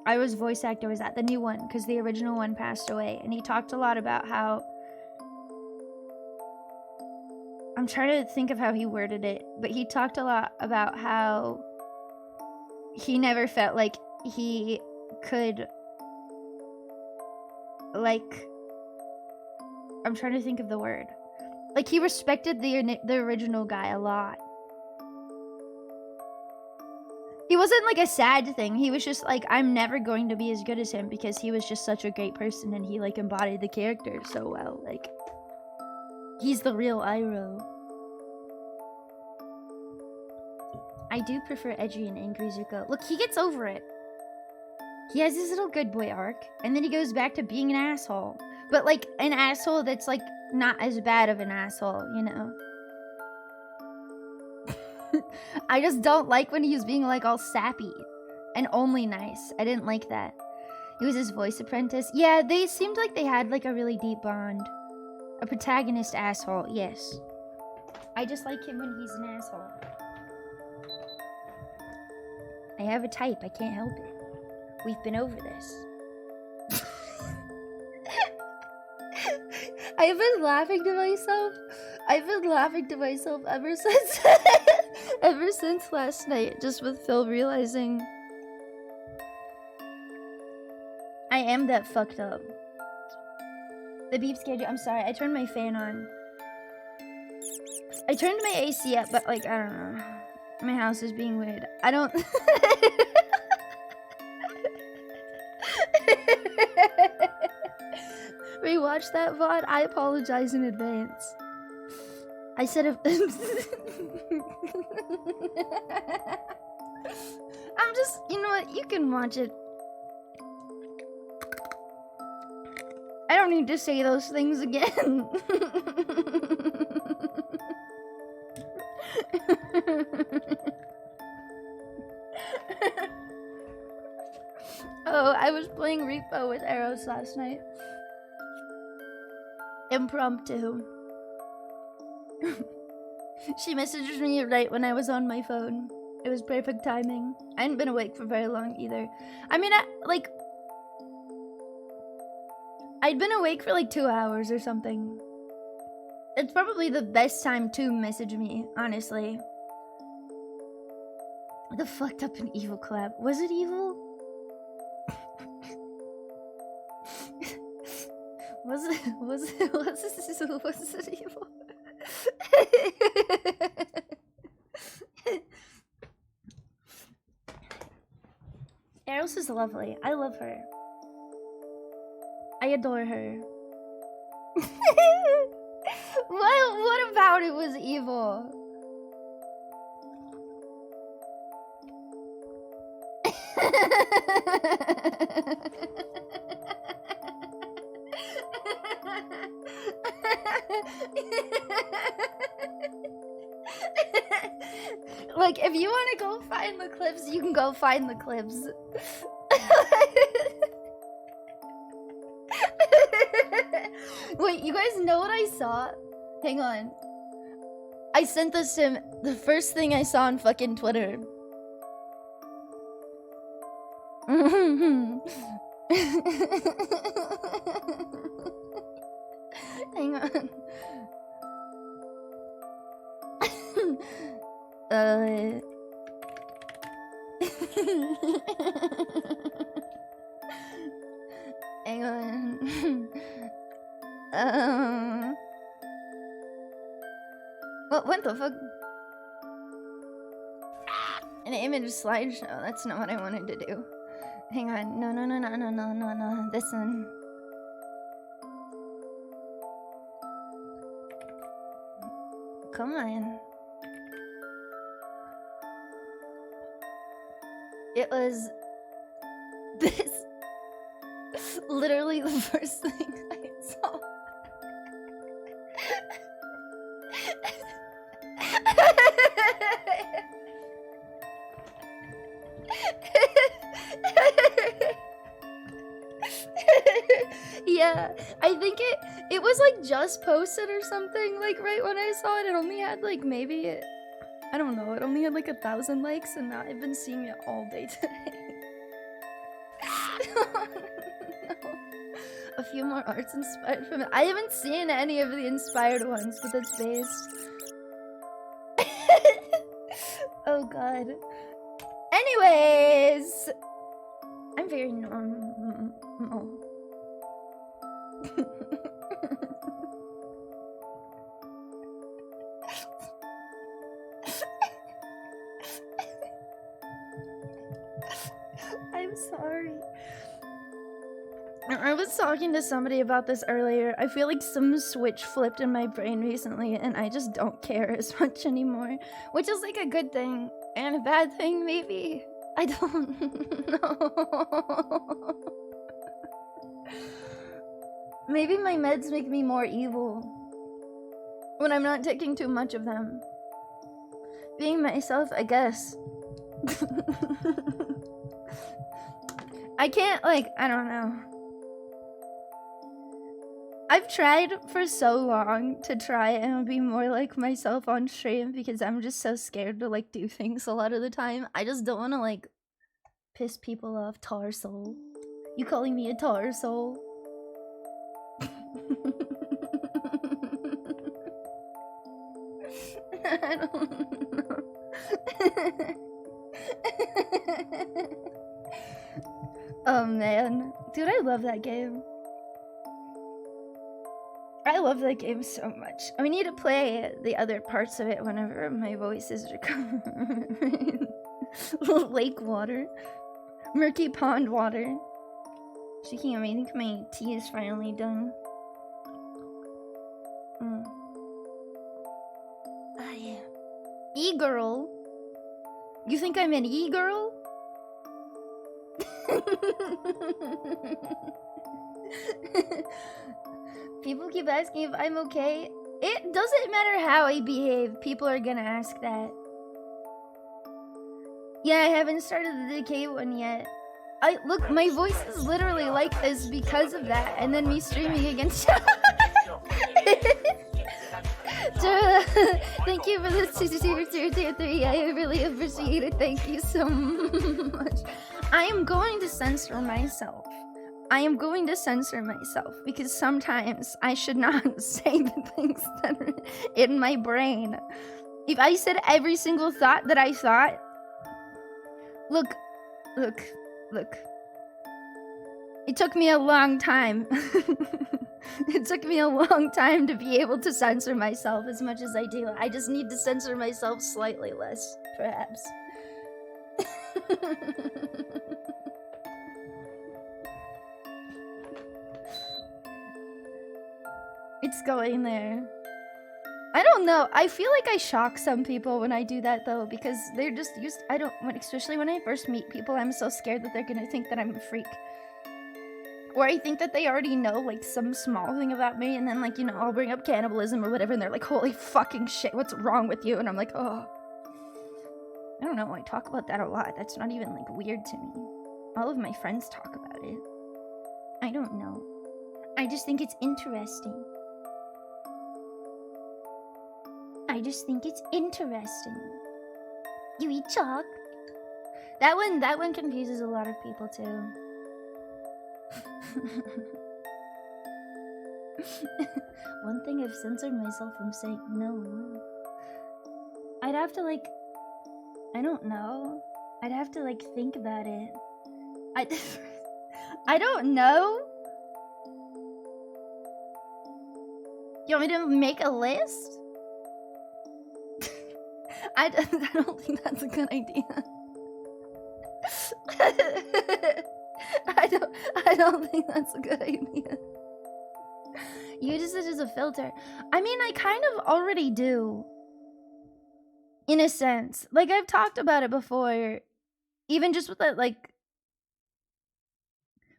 I was voice actor was at, the new one, because the original one passed away, and he talked a lot about how, I'm trying to think of how he worded it, but he talked a lot about how he never felt like he could, like, I'm trying to think of the word. Like, he respected the original guy a lot. He wasn't like a sad thing. He was just like, I'm never going to be as good as him because he was just such a great person and he like embodied the character so well. Like, he's the real Iroh. I do prefer edgy and angry Zuko. Look, he gets over it. He has his little good boy arc, and then he goes back to being an asshole. But like, an asshole that's like not as bad of an asshole, you know? I just don't like when he was being like all sappy and only nice. I didn't like that. He was his voice apprentice. Yeah, they seemed like they had like a really deep bond. A protagonist asshole, yes. I just like him when he's an asshole. I have a type, I can't help it. We've been over this. I've been laughing to myself. I've been laughing to myself ever since ever since last night, just with Phil realizing I am that fucked up. The beep scared you. I'm sorry. I turned my fan on. I turned my AC up, but like, I don't know. My house is being weird. I don't rewatch that VOD. I apologize in advance. I said if I'm just, you know what? You can watch it. I don't need to say those things again. Repo. I was playing Repo with Eros last night. Impromptu. She messaged me right when I was on my phone. It was perfect timing. I hadn't been awake for very long either. I mean, I'd been awake for like 2 hours or something. It's probably the best time to message me, honestly. The fucked up and evil collab. Was it evil? Was it evil? Eros is lovely. I love her. I adore her. What about it was evil? Like, if you want to go find the clips, you can go find the clips. Wait, you guys know what I saw? Hang on. I sent this to him. The first thing I saw on fucking Twitter. Hang on. Hang on. What the fuck? An image slideshow. That's not what I wanted to do. Hang on. No. This one. Come on. It was this. Literally the first thing I saw. Yeah, I think it was like just posted or something, like right when I saw it. It only had like maybe, I don't know, it only had like 1,000 likes, and I've been seeing it all day today. No. A few more arts inspired from it. I haven't seen any of the inspired ones, but that's based. Oh god. Anyways, I'm very normal. I'm sorry. I was talking to somebody about this earlier. I feel like some switch flipped in my brain recently, and I just don't care as much anymore. Which is like a good thing and a bad thing, maybe. I don't know. Maybe my meds make me more evil when I'm not taking too much of them. Being myself, I guess. I can't, like, I don't know. I've tried for so long to try and be more like myself on stream because I'm just so scared to, like, do things a lot of the time. I just don't want to, like, piss people off. Tar soul. You calling me a tar soul? I don't know. Oh man. Dude, I love that game. I love that game so much. We need to play the other parts of it whenever my voice is recovering. Lake water. Murky pond water. Speaking of, I think my tea is finally done. Ah, yeah. E-girl? You think I'm an e-girl? People keep asking if I'm okay. It doesn't matter how I behave, people are gonna ask that. Yeah, I haven't started the decay one yet. Look, my voice is literally like this because of that, and then me streaming against. Thank you for the 2 I really appreciate it. Thank you so much. I am going to censor myself. I am going to censor myself because sometimes I should not say the things that are in my brain. If I said every single thought that I thought, look. It took me a long time. It took me a long time to be able to censor myself as much as I do. I just need to censor myself slightly less, perhaps. It's going there. I don't know. I feel like I shock some people when I do that though, because they're just used. Especially when I first meet people, I'm so scared that they're gonna think that I'm a freak. Or I think that they already know, like, some small thing about me, and then, like, you know, I'll bring up cannibalism or whatever, and they're like, holy fucking shit, what's wrong with you? And I'm like, oh. I don't know, I talk about that a lot. That's not even, like, weird to me. All of my friends talk about it. I don't know. I just think it's interesting. I just think it's interesting. You eat chalk? That one confuses a lot of people, too. One thing I've censored myself from saying no. I'd have to, like, I don't know. I'd have to, like, think about it. I don't know. You want me to make a list? I don't think that's a good idea. I don't think that's a good idea. Use it as a filter. I mean, I kind of already do. In a sense. Like, I've talked about it before. Even just with that, like...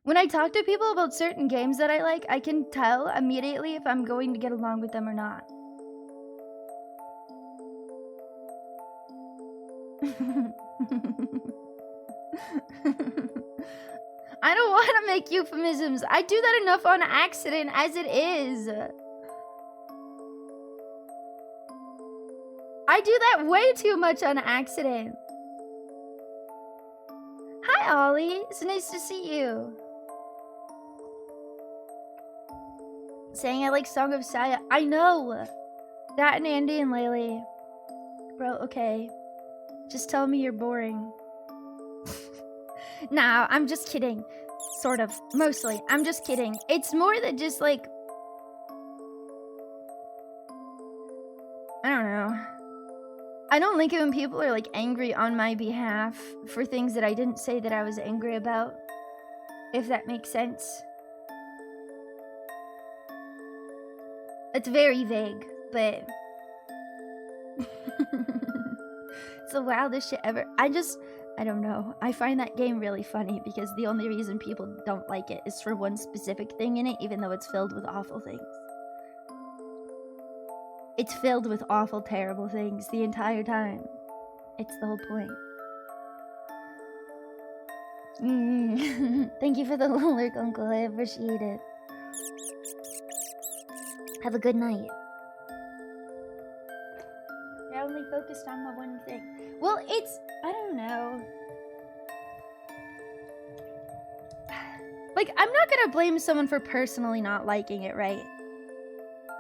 When I talk to people about certain games that I like, I can tell immediately if I'm going to get along with them or not. I don't want to make euphemisms. I do that enough on accident as it is. I do that way too much on accident. Hi, Ollie. It's nice to see you. Saying I like Song of Saya. I know. That and Andy and Laylee. Bro, okay. Just tell me you're boring. Nah, I'm just kidding. Sort of. Mostly. I'm just kidding. It's more than just, like... I don't know. I don't like it when people are, like, angry on my behalf for things that I didn't say that I was angry about. If that makes sense. It's very vague, but... It's the wildest shit ever. I don't know. I find that game really funny because the only reason people don't like it is for one specific thing in it, even though it's filled with awful things. It's filled with awful, terrible things the entire time. It's the whole point. Thank you for the lurk, Uncle. I appreciate it. Have a good night. You're only focused on the one thing. Well, it's... I don't know. Like, I'm not gonna blame someone for personally not liking it, right?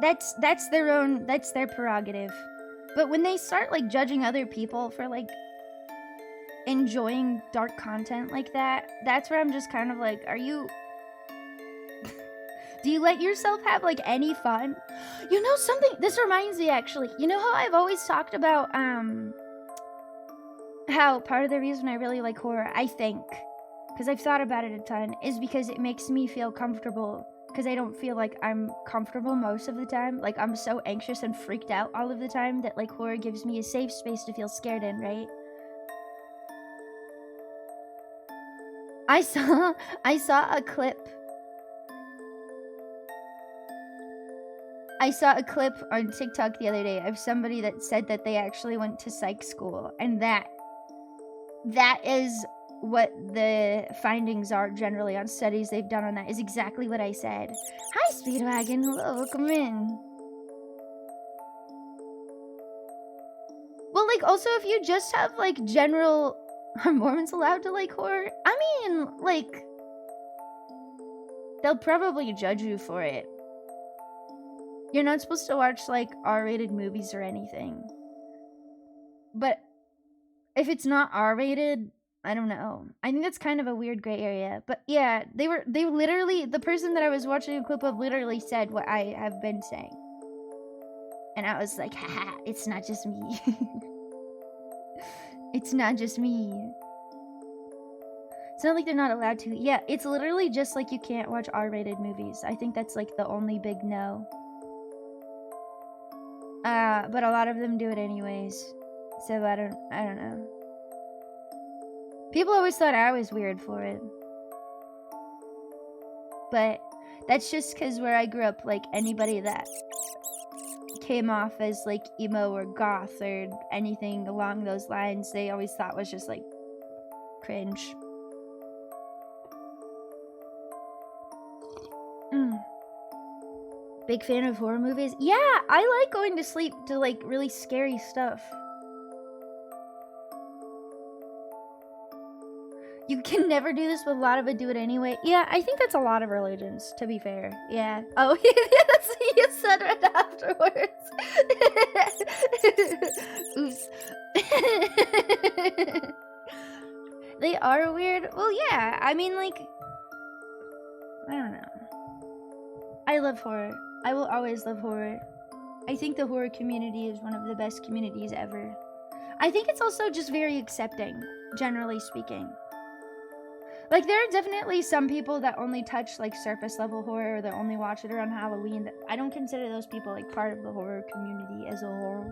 That's their prerogative. But when they start, like, judging other people for, like, enjoying dark content like that, that's where I'm just kind of like, are you... Do you let yourself have, like, any fun? You know something? This reminds me, actually. You know how I've always talked about, how part of the reason I really like horror, I think, because I've thought about it a ton, is because it makes me feel comfortable. Because I don't feel like I'm comfortable most of the time. Like, I'm so anxious and freaked out all of the time that, like, horror gives me a safe space to feel scared in, right? I saw a clip. I saw a clip on TikTok the other day of somebody that said that they actually went to psych school, and that is what the findings are generally on studies they've done on that is exactly what I said. Hi, Speedwagon. Hello, welcome in. Well, like, also, if you just have, like, general... Are Mormons allowed to like horror? I mean, like... They'll probably judge you for it. You're not supposed to watch, like, R-rated movies or anything. But if it's not R-rated, I don't know. I think that's kind of a weird gray area. But yeah, they literally, the person that I was watching a clip of literally said what I have been saying. And I was like, haha, it's not just me. It's not just me. It's not like they're not allowed to. Yeah, it's literally just like you can't watch R-rated movies. I think that's like the only big no. But a lot of them do it anyways. So I don't know. People always thought I was weird for it. But that's just because where I grew up, like, anybody that came off as, like, emo or goth or anything along those lines, they always thought was just, like, cringe. Big fan of horror movies? Yeah, I like going to sleep to, like, really scary stuff. You can never do this, but a lot of it do it anyway. Yeah, I think that's a lot of religions, to be fair. Yeah. Oh, yeah, that's what you said right afterwards. Oops. They are weird. Well, yeah, I mean, like, I don't know. I love horror. I will always love horror. I think the horror community is one of the best communities ever. I think it's also just very accepting, generally speaking. Like, there are definitely some people that only touch, like, surface level horror, or that only watch it around Halloween. I don't consider those people, like, part of the horror community as a whole.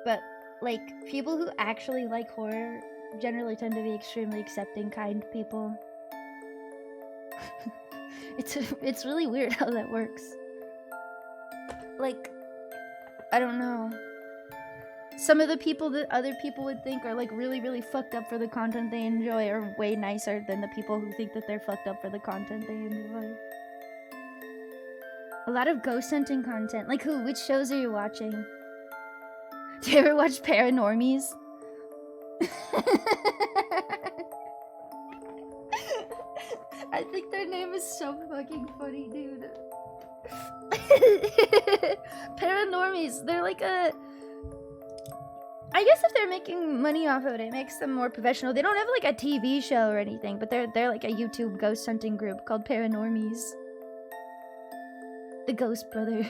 But, like, people who actually like horror generally tend to be extremely accepting, kind people. It's really weird how that works. Like, I don't know. Some of the people that other people would think are, like, really, really fucked up for the content they enjoy are way nicer than the people who think that they're fucked up for the content they enjoy. A lot of ghost hunting content. Like who? Which shows are you watching? Do you ever watch Paranormies? I think their name is so fucking funny, dude. Paranormies. They're like a... I guess if they're making money off of it, it makes them more professional. They don't have like a TV show or anything, but they're like a YouTube ghost hunting group called Paranormies. The Ghost Brothers.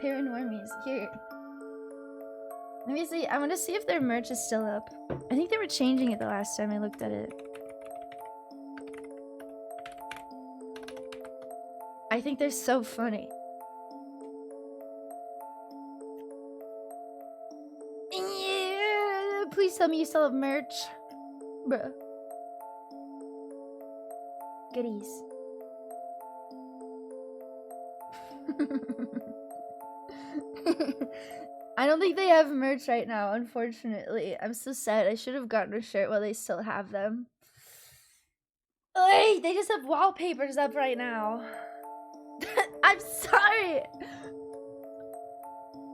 Paranormies. Here. Let me see. I want to see if their merch is still up. I think they were changing it the last time I looked at it. I think they're so funny. Yeah, please tell me you still have merch. Bruh. Goodies. I don't think they have merch right now, unfortunately. I'm so sad. I should have gotten a shirt while they still have them. Hey, they just have wallpapers up right now. I'm sorry.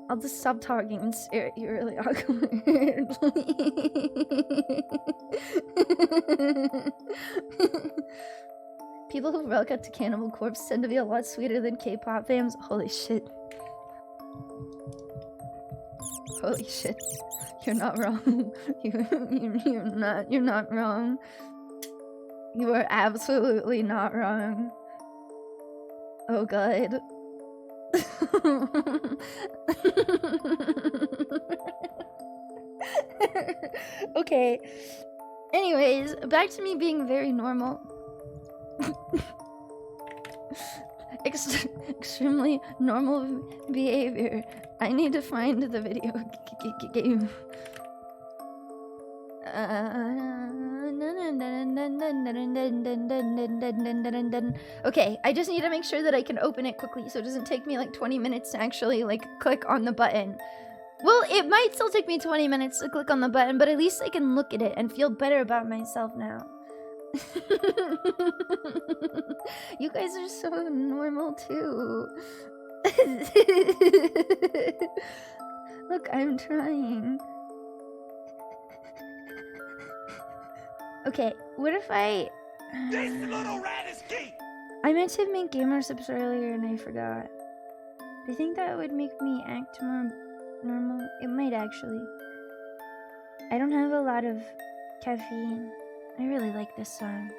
I'll just stop talking and stare at you really awkward. People who rock out to Cannibal Corpse tend to be a lot sweeter than K-pop fans. Holy shit. Holy shit. You're not wrong. You're not wrong. You are absolutely not wrong. Oh god. Okay. Anyways, back to me being very normal. Extremely normal behavior. I need to find the video game. Okay, I just need to make sure that I can open it quickly so it doesn't take me like 20 minutes to actually like click on the button. Well, it might still take me 20 minutes to click on the button, but at least I can look at it and feel better about myself now. You guys are so normal too. Look, I'm trying. Okay, what if This little rat is geek. I meant to make gamer subs earlier and I forgot. Do you think that would make me act more normal? It might actually. I don't have a lot of caffeine. I really like this song.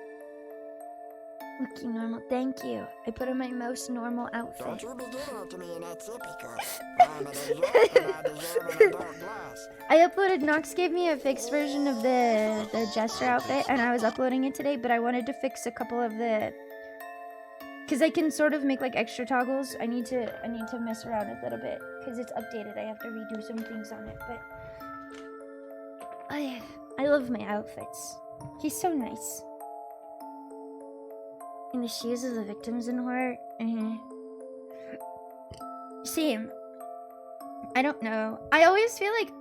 Looking normal. Thank you. I put on my most normal outfit. Don't you be giving it to me in that sippy cup. I'm an adult and I deserve an adult glass. I uploaded, Nox gave me a fixed version of the Jester outfit, and I was uploading it today, but I wanted to fix a couple of the... Because I can sort of make like extra toggles. I need to mess around a little bit, because it's updated. I have to redo some things on it, but... I love my outfits. He's so nice. In the shoes of the victims in horror. Same. I don't know. I always feel like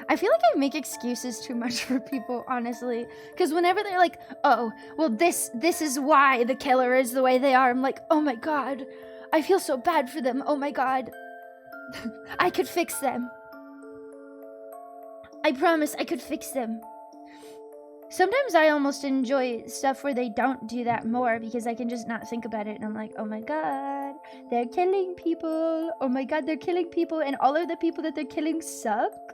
I make excuses too much for people, honestly. Because whenever they're like, oh, well this is why the killer is the way they are, I'm like, oh my god. I feel so bad for them. Oh my god. I could fix them. I promise I could fix them. Sometimes I almost enjoy stuff where they don't do that more because I can just not think about it and I'm like, oh my god, they're killing people. Oh my god, they're killing people and all of the people that they're killing suck.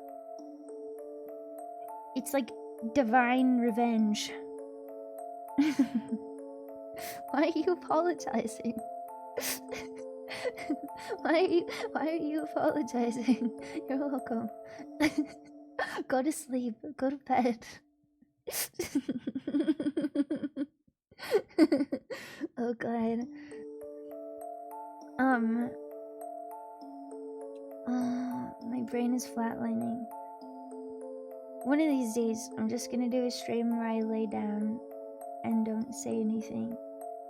It's like divine revenge. Why are you apologizing? Why are you apologizing? You're welcome. Go to sleep. Go to bed. Oh god. My brain is flatlining. One of these days, I'm just gonna do a stream where I lay down and don't say anything.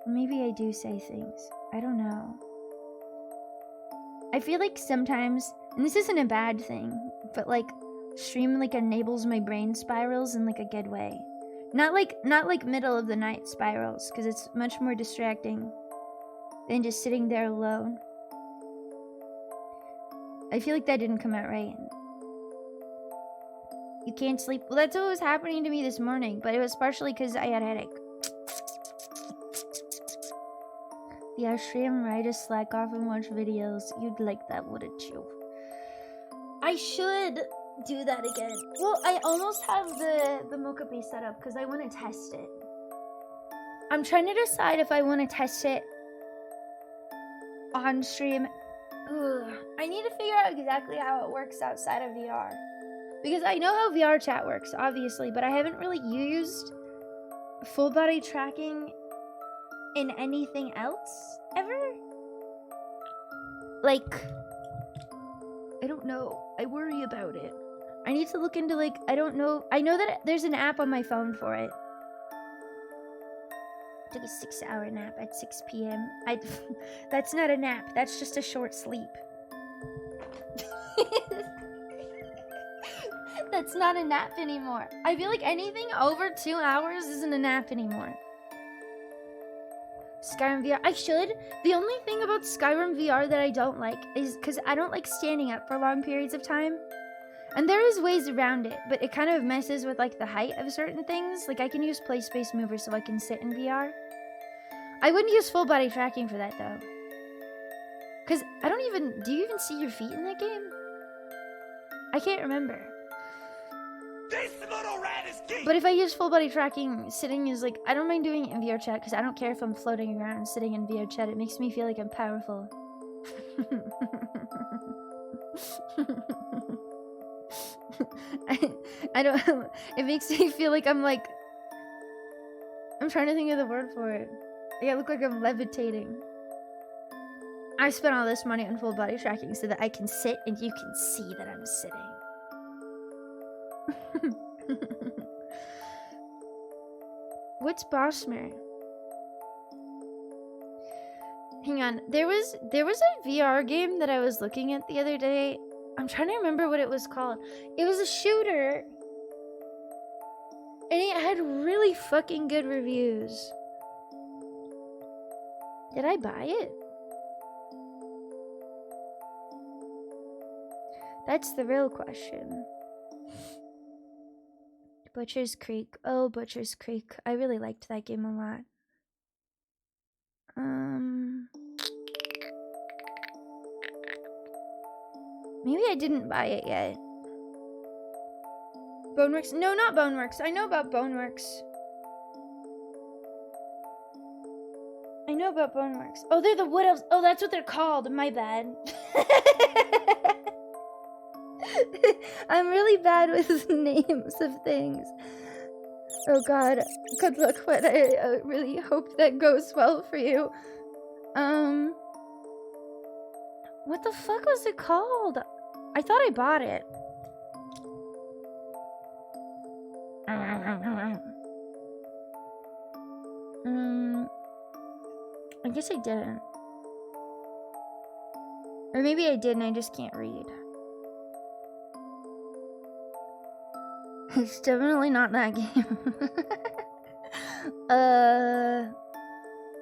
Or maybe I do say things. I don't know. I feel like sometimes, and this isn't a bad thing, but like stream like enables my brain spirals in like a good way. Not like middle of the night spirals, because it's much more distracting than just sitting there alone. I feel like that didn't come out right. You can't sleep. Well, that's what was happening to me this morning, but it was partially because I had a headache. Yeah, stream right, just slack off and watch videos. You'd like that, wouldn't you? I should do that again. Well, I almost have the mocha base set up because I want to test it. I'm trying to decide if I want to test it on stream. Ugh. I need to figure out exactly how it works outside of VR. Because I know how VR chat works, obviously, but I haven't really used full body tracking in anything else ever. Like, I don't know. I worry about it. I need to look into, like, I don't know. I know that there's an app on my phone for it. I took a 6-hour nap at 6 p.m. That's not a nap. That's just a short sleep. That's not a nap anymore. I feel like anything over 2 hours isn't a nap anymore. Skyrim VR. I should. The only thing about Skyrim VR that I don't like is because I don't like standing up for long periods of time. And there is ways around it, but it kind of messes with like the height of certain things. Like I can use play space mover so I can sit in VR. I wouldn't use full body tracking for that though. Because I don't even... Do you even see your feet in that game? I can't remember. This little rat is geek. But if I use full body tracking, sitting is like... I don't mind doing it in VR chat because I don't care if I'm floating around sitting in VR chat. It makes me feel like I'm powerful. I don't... It makes me feel like I'm like... I'm trying to think of the word for it. Like I look like I'm levitating. I spent all this money on full body tracking so that I can sit and you can see that I'm sitting. What's Bossmer? Hang on. There was a VR game that I was looking at the other day. I'm trying to remember what it was called. It was a shooter. And it had really fucking good reviews. Did I buy it? That's the real question. Butcher's Creek. Oh, Butcher's Creek. I really liked that game a lot. Maybe I didn't buy it yet. Boneworks? No, not Boneworks. I know about Boneworks. I know about Boneworks. Oh, they're the Wood Elves. Oh, that's what they're called. My bad. I'm really bad with names of things. Oh god, good luck, but I really hope that goes well for you. What the fuck was it called? I thought I bought it. I guess I didn't. Or maybe I did and I just can't read. It's definitely not that game.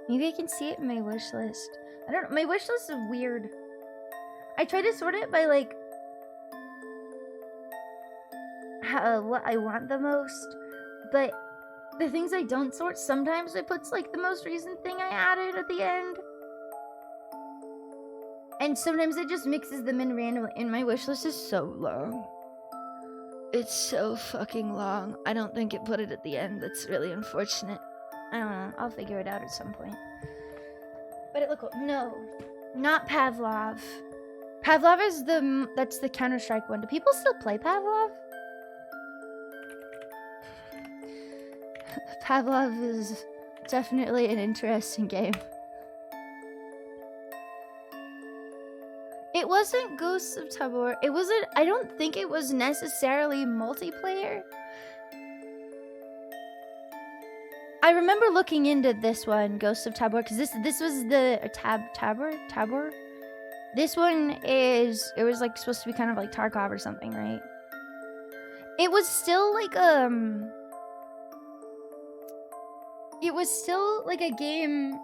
Maybe I can see it in my wish list. I don't know. My wish list is weird. I try to sort it by like what I want the most, but the things I don't sort, sometimes it puts like the most recent thing I added at the end. And sometimes it just mixes them in randomly, and my wish list is so long. It's so fucking long. I don't think it put it at the end. That's really unfortunate. I don't know. I'll figure it out at some point. But it looked cool. No, not Pavlov. Pavlov is that's the Counter-Strike one. Do people still play Pavlov? Pavlov is definitely an interesting game. It wasn't Ghosts of Tabor. It wasn't, I don't think it was necessarily multiplayer. I remember looking into this one, Ghosts of Tabor, because this was the Tabor? This one is, it was like supposed to be kind of like Tarkov or something, right? It was still like it was still like a game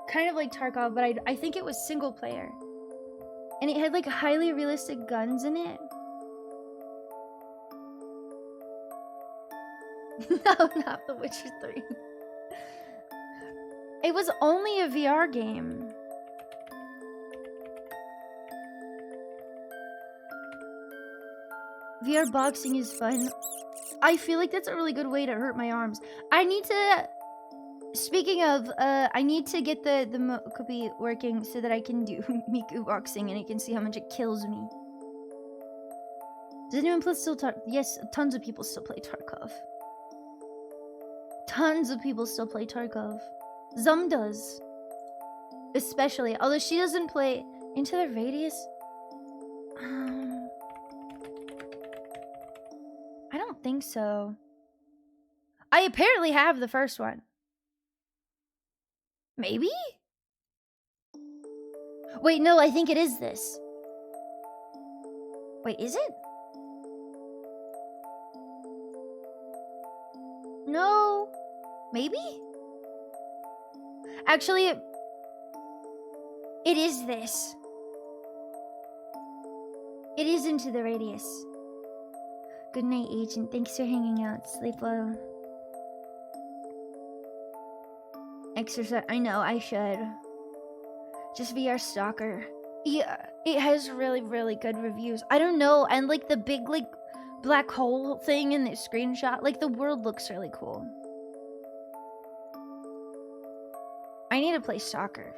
kind of like Tarkov, but I think it was single player. And it had like highly realistic guns in it. No, not The Witcher 3. It was only a VR game. VR boxing is fun. I feel like that's a really good way to hurt my arms. I need to... Speaking of, I need to get the Mokopi working so that I can do Miku boxing and I can see how much it kills me. Does anyone still Tarkov? Yes, tons of people still play Tarkov. Tons of people still play Tarkov. Zum does. Especially. Although she doesn't play Into the Radius. I don't think so. I apparently have the first one. Maybe? Wait, no, I think it is this. Wait, is it? No. Maybe? Actually, it is this. It is Into the Radius. Good night, Agent. Thanks for hanging out. Sleep well. Exercise. I know, I should. Just VR Stalker. Yeah, it has really, really good reviews. I don't know, and like the big, like, black hole thing in the screenshot, like the world looks really cool. I need to play Stalker.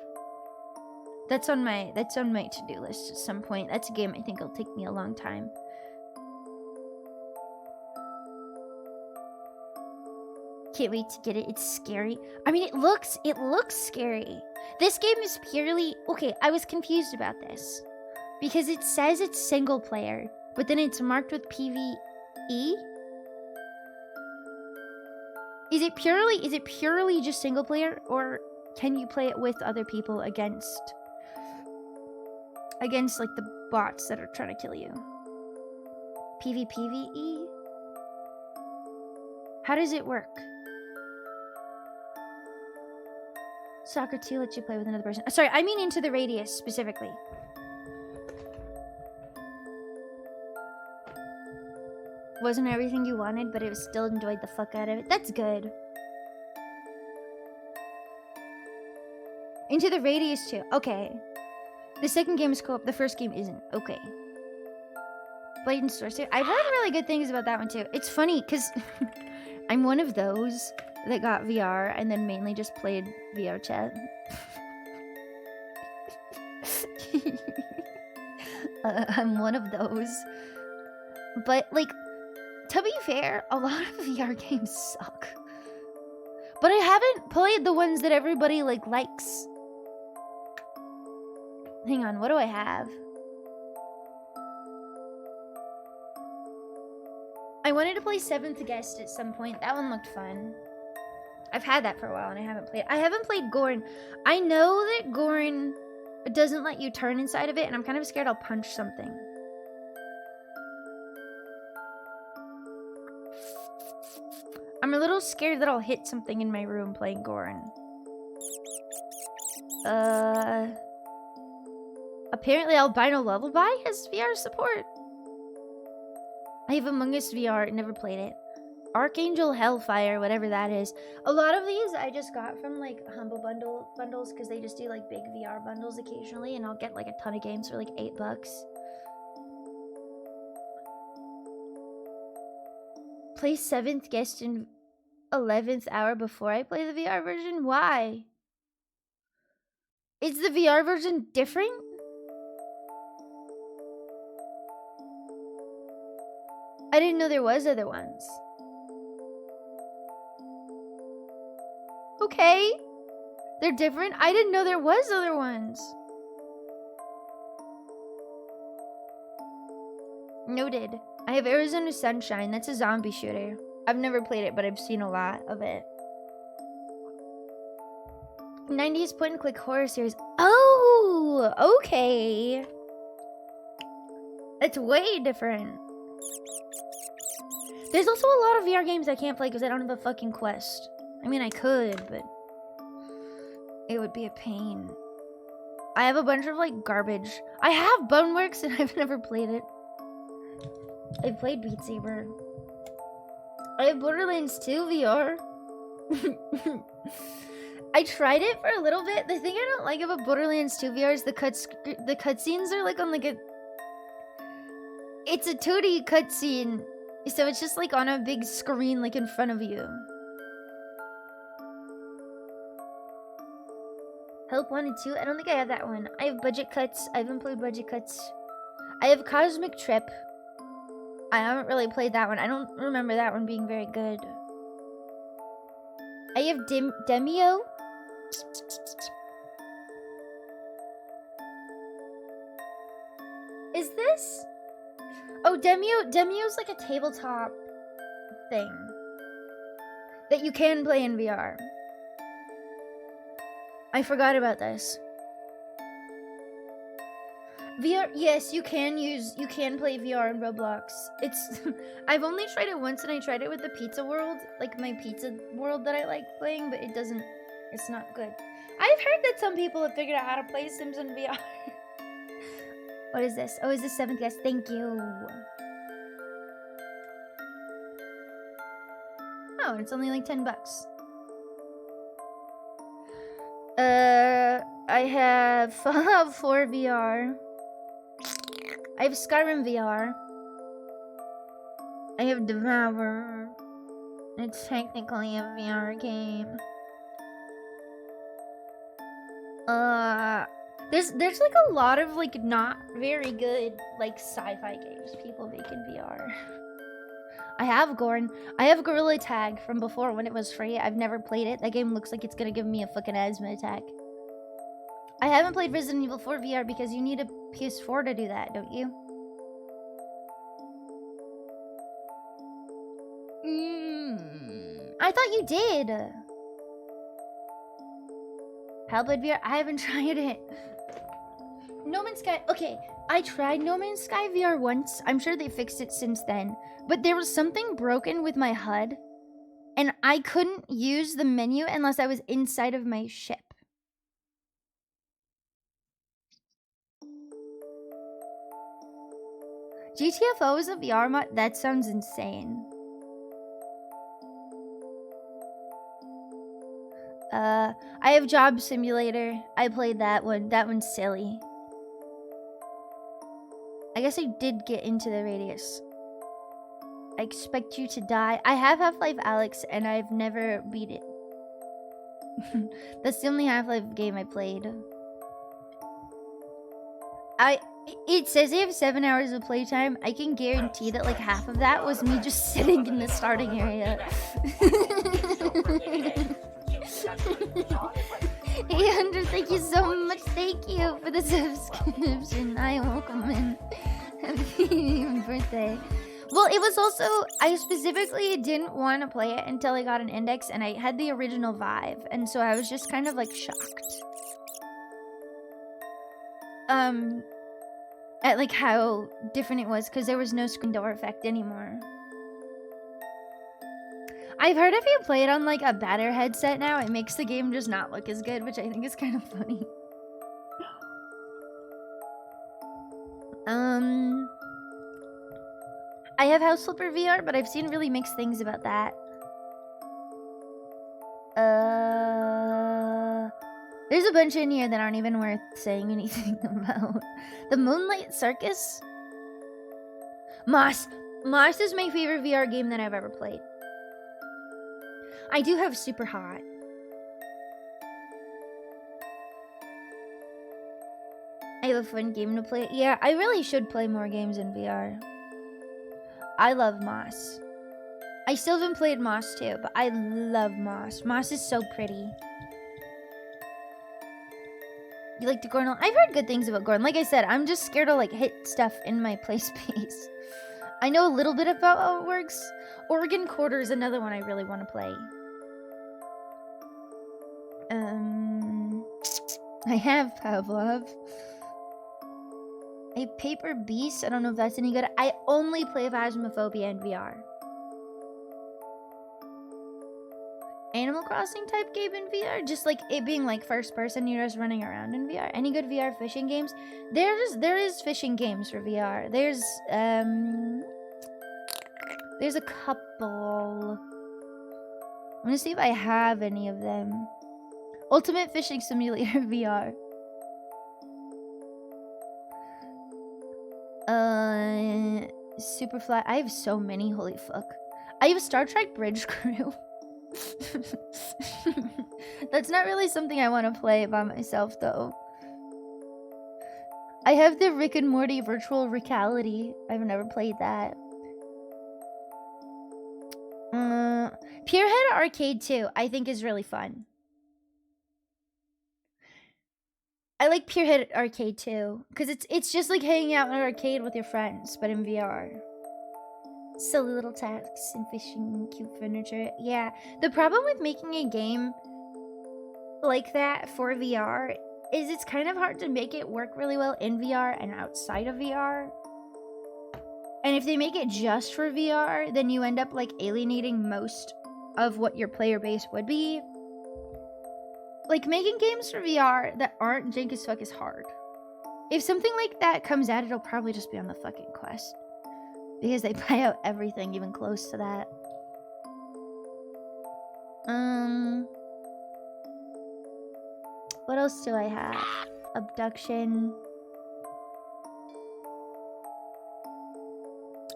That's on my to-do list at some point. That's a game I think will take me a long time. Can't wait to get it. It's scary. I mean, it looks scary. This game is purely... Okay, I was confused about this. Because it says it's single player, but then it's marked with PvE? Is it purely just single player, or can you play it with other people against against like the bots that are trying to kill you. PvPvE? How does it work? Soccer 2 lets you play with another person. Sorry, I mean Into the Radius specifically. Wasn't everything you wanted, but it was still enjoyed the fuck out of it. That's good. Into the Radius 2. Okay. The second game is co-op. The first game isn't. Okay. Blade and Source 2. I've heard really good things about that one too. It's funny because I'm one of those that got VR and then mainly just played VR chat. I'm one of those. But like, to be fair, a lot of VR games suck. But I haven't played the ones that everybody like likes. Hang on, what do I have? I wanted to play Seventh Guest at some point. That one looked fun. I've had that for a while and I haven't played. I haven't played Gorn. I know that Gorn doesn't let you turn inside of it, and I'm kind of scared I'll punch something. I'm a little scared that I'll hit something in my room playing Gorn. Apparently Albino Lullaby has VR support. I have Among Us VR, never played it. Archangel Hellfire, whatever that is. A lot of these I just got from like Humble bundles because they just do like big VR bundles occasionally, and I'll get like a ton of games for like $8. Play 7th Guest in 11th hour before I play the VR version? Why? Is the VR version different? I didn't know there was other ones. Okay. They're different? I didn't know there was other ones. Noted. I have Arizona Sunshine. That's a zombie shooter. I've never played it, but I've seen a lot of it. 90s point-and-click horror series. Oh, okay. It's way different. There's also a lot of VR games I can't play because I don't have a fucking Quest. I mean, I could, but it would be a pain. I have a bunch of, like, garbage. I have Boneworks, and I've never played it. I played Beat Saber. I have Borderlands 2 VR. I tried it for a little bit. The thing I don't like about Borderlands 2 VR is the cutscenes are, like, on, like, a... It's a 2D cutscene, so it's just, like, on a big screen, like, in front of you. Help Wanted 2? I don't think I have that one. I have Budget Cuts. I haven't played Budget Cuts. I have Cosmic Trip. I haven't really played that one. I don't remember that one being very good. I have Demio. Is this? Oh, Demio's like a tabletop thing that you can play in VR. I forgot about this. VR, yes, you can play VR in Roblox. It's, I've only tried it once, and I tried it with the Pizza World, like my Pizza World that I like playing, but it's not good. I've heard that some people have figured out how to play Sims in VR. What is this? Oh, is this 7th Guest? Thank you. Oh, and it's only like $10. I have Fallout 4 VR. I have Skyrim VR. I have Devour. It's technically a VR game. There's like a lot of like not very good like sci-fi games people make in VR. I have Gorn. I have Gorilla Tag from before when it was free. I've never played it. That game looks like it's gonna give me a fucking asthma attack. I haven't played Resident Evil 4 VR because you need a PS4 to do that, don't you? I thought you did. Hellblade VR? I haven't tried it. No Man's Sky. Okay, I tried No Man's Sky VR once. I'm sure they fixed it since then. But there was something broken with my HUD, and I couldn't use the menu unless I was inside of my ship. GTFO is a VR mod? That sounds insane. I have Job Simulator. I played that one. That one's silly. I guess I did get into the radius. I expect you to die. I have Half-Life Alyx, and I've never beat it. That's the only Half-Life game I played. It says I have 7 hours of playtime. I can guarantee that like half of that was me just sitting in the starting area. 800, thank you so much. Thank you for the subscription. I welcome in. Happy birthday. Well, it was also, I specifically didn't want to play it until I got an index, and I had the original Vive, and so I was just kind of like shocked. At like how different it was, because there was no screen door effect anymore. I've heard if you play it on like a better headset now, it makes the game just not look as good, which I think is kind of funny. I have House Flipper VR, but I've seen really mixed things about that. There's a bunch in here that aren't even worth saying anything about. The Moonlight Circus? Moss. Moss is my favorite VR game that I've ever played. I do have Super Hot. I have a fun game to play. Yeah, I really should play more games in VR. I love Moss. I still haven't played Moss too, but I love Moss. Moss is so pretty. You like the Gordon? I've heard good things about Gordon. Like I said, I'm just scared to like hit stuff in my play space. I know a little bit about how it works. Oregon Quarter is another one I really want to play. I have Pavlov. A Paper Beast. I don't know if that's any good. I only play Phasmophobia in VR. Animal Crossing type game in VR, just like it being like first person, you're just running around in VR. Any good VR fishing games? There is fishing games for VR. There's a couple. I'm gonna see if I have any of them. Ultimate Fishing Simulator VR. Superfly. I have so many. Holy fuck. I have Star Trek Bridge Crew. That's not really something I want to play by myself, though. I have the Rick and Morty Virtual Reality. I've never played that. Pierhead Arcade 2, I think is really fun. I like Pierhead Arcade 2, because it's just like hanging out in an arcade with your friends, but in VR. Silly little tasks and fishing, cute furniture. Yeah, the problem with making a game like that for VR is it's kind of hard to make it work really well in VR and outside of VR. And if they make it just for VR, then you end up like alienating most of what your player base would be. Like, making games for VR that aren't jank as fuck is hard. If something like that comes out, it'll probably just be on the fucking Quest. Because they buy out everything even close to that. What else do I have? Abduction.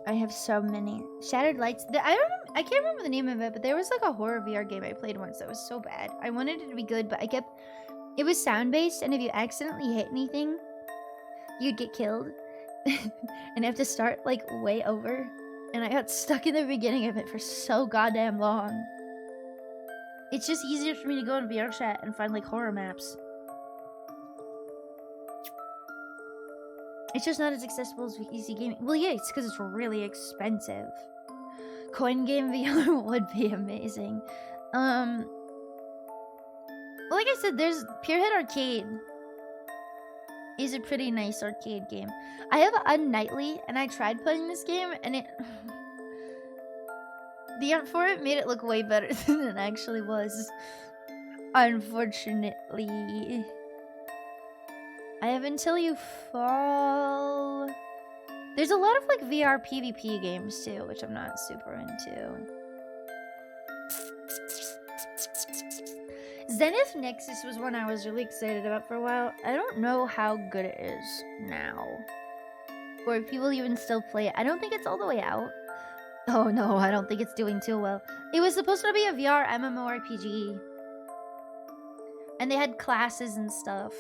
I have so many. Shattered Lights. I can't remember the name of it, but there was like a horror VR game I played once that was so bad. I wanted it to be good, but it was sound-based, and if you accidentally hit anything, you'd get killed. And have to start like way over. And I got stuck in the beginning of it for so goddamn long. It's just easier for me to go in VR chat and find like horror maps. It's just not as accessible as PC gaming. Well, yeah, it's because it's really expensive. Coin game VR would be amazing. Like I said, there's Pierhead Arcade. is a pretty nice arcade game. I have Unnightly, and I tried playing this game, and it the art for it made it look way better than it actually was. Unfortunately. I have Until You Fall. There's a lot of like VR PvP games too, which I'm not super into. Zenith Nexus was one I was really excited about for a while. I don't know how good it is now. Or if people even still play it. I don't think it's all the way out. Oh no, I don't think it's doing too well. It was supposed to be a VR MMORPG. And they had classes and stuff.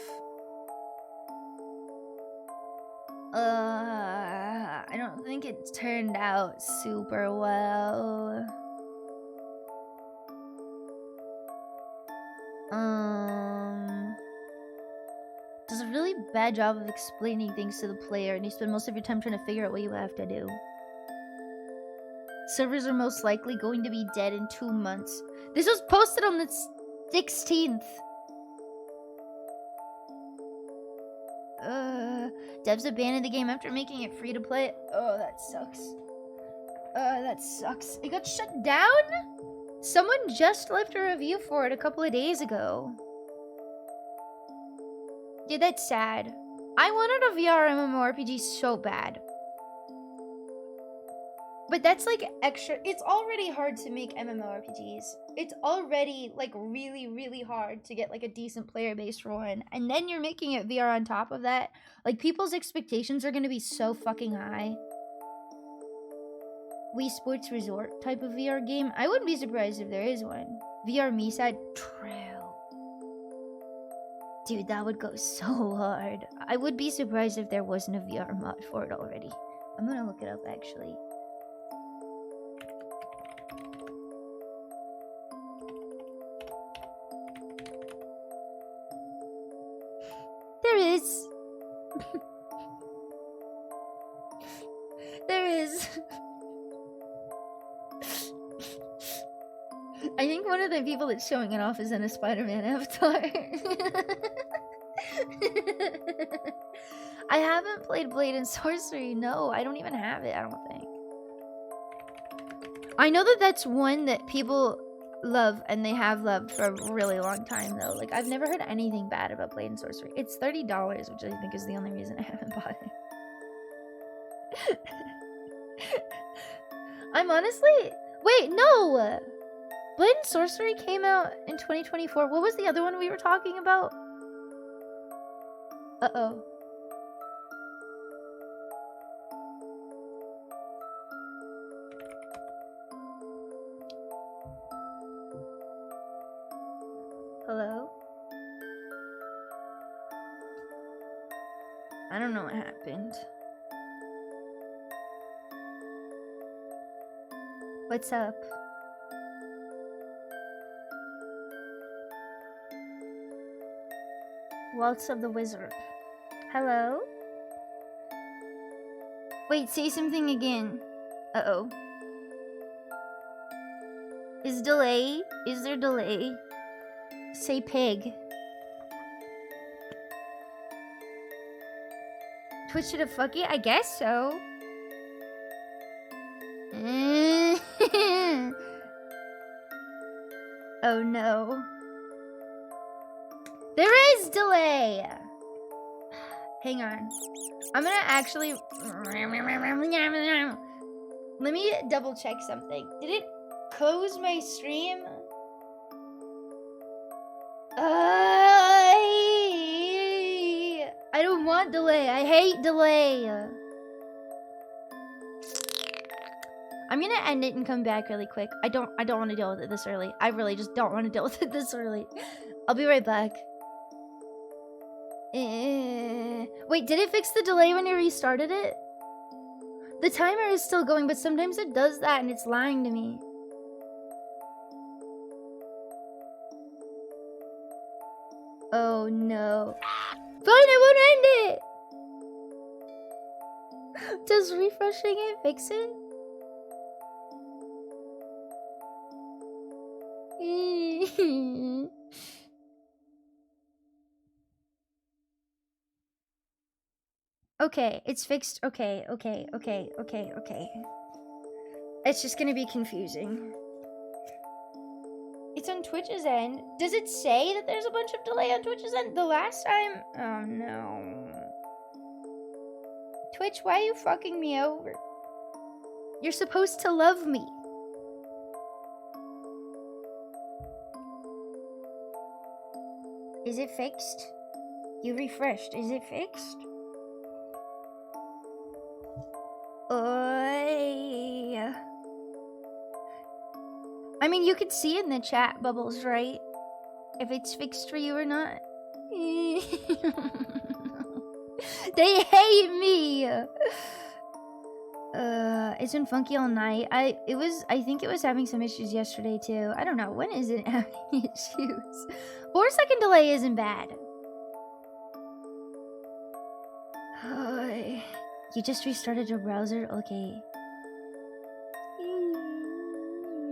I don't think it turned out super well. Does a really bad job of explaining things to the player, and you spend most of your time trying to figure out what you have to do. Servers are most likely going to be dead in 2 months. This was posted on the 16th. Devs abandoned the game after making it free to play. Oh, that sucks. That sucks. It got shut down? Someone just left a review for it a couple of days ago. Yeah, that's sad. I wanted a VR MMORPG so bad. But that's like extra. It's already hard to make MMORPGs. It's already like really, really hard to get like a decent player base for one. And then you're making it VR on top of that. Like people's expectations are going to be so fucking high. Wii Sports Resort type of VR game. I wouldn't be surprised if there is one. VR Misad. True. Dude, that would go so hard. I would be surprised if there wasn't a VR mod for it already. I'm gonna look it up actually. There is. There is. I think one of the people that's showing it off is in a Spider-Man avatar. I haven't played Blade and Sorcery. No, I don't even have it, I don't think. I know that that's one that people love and they have loved for a really long time though. Like I've never heard anything bad about Blade and Sorcery. It's $30, which I think is the only reason I haven't bought it. I'm honestly... Wait, no! Blade and Sorcery came out in 2024. What was the other one we were talking about? Uh-oh. Hello? I don't know what happened. What's up? Waltz of the Wizard. Hello? Wait, say something again. Uh-oh. Is delay? Is there delay? Say pig. Twitch to the fuck it? I guess so. Oh no. There is delay! Hang on. I'm gonna actually... Let me double check something. Did it close my stream? I don't want delay. I hate delay. I'm gonna end it and come back really quick. I don't want to deal with it this early. I really just don't want to deal with it this early. I'll be right back. Wait, did it fix the delay when you restarted it? The timer is still going, but sometimes it does that and it's lying to me. Oh no. Fine, I won't end it! Does refreshing it fix it? Okay, it's fixed. Okay. It's just gonna be confusing. It's on Twitch's end. Does it say that there's a bunch of delay on Twitch's end? The last time... Oh, no. Twitch, why are you fucking me over? You're supposed to love me. Is it fixed? You refreshed. Is it fixed? I mean, you could see in the chat bubbles, right? If it's fixed for you or not. They hate me. It's been funky all night. I think it was having some issues yesterday too. I don't know. When is it having issues? 4-second delay isn't bad. You just restarted your browser? Okay.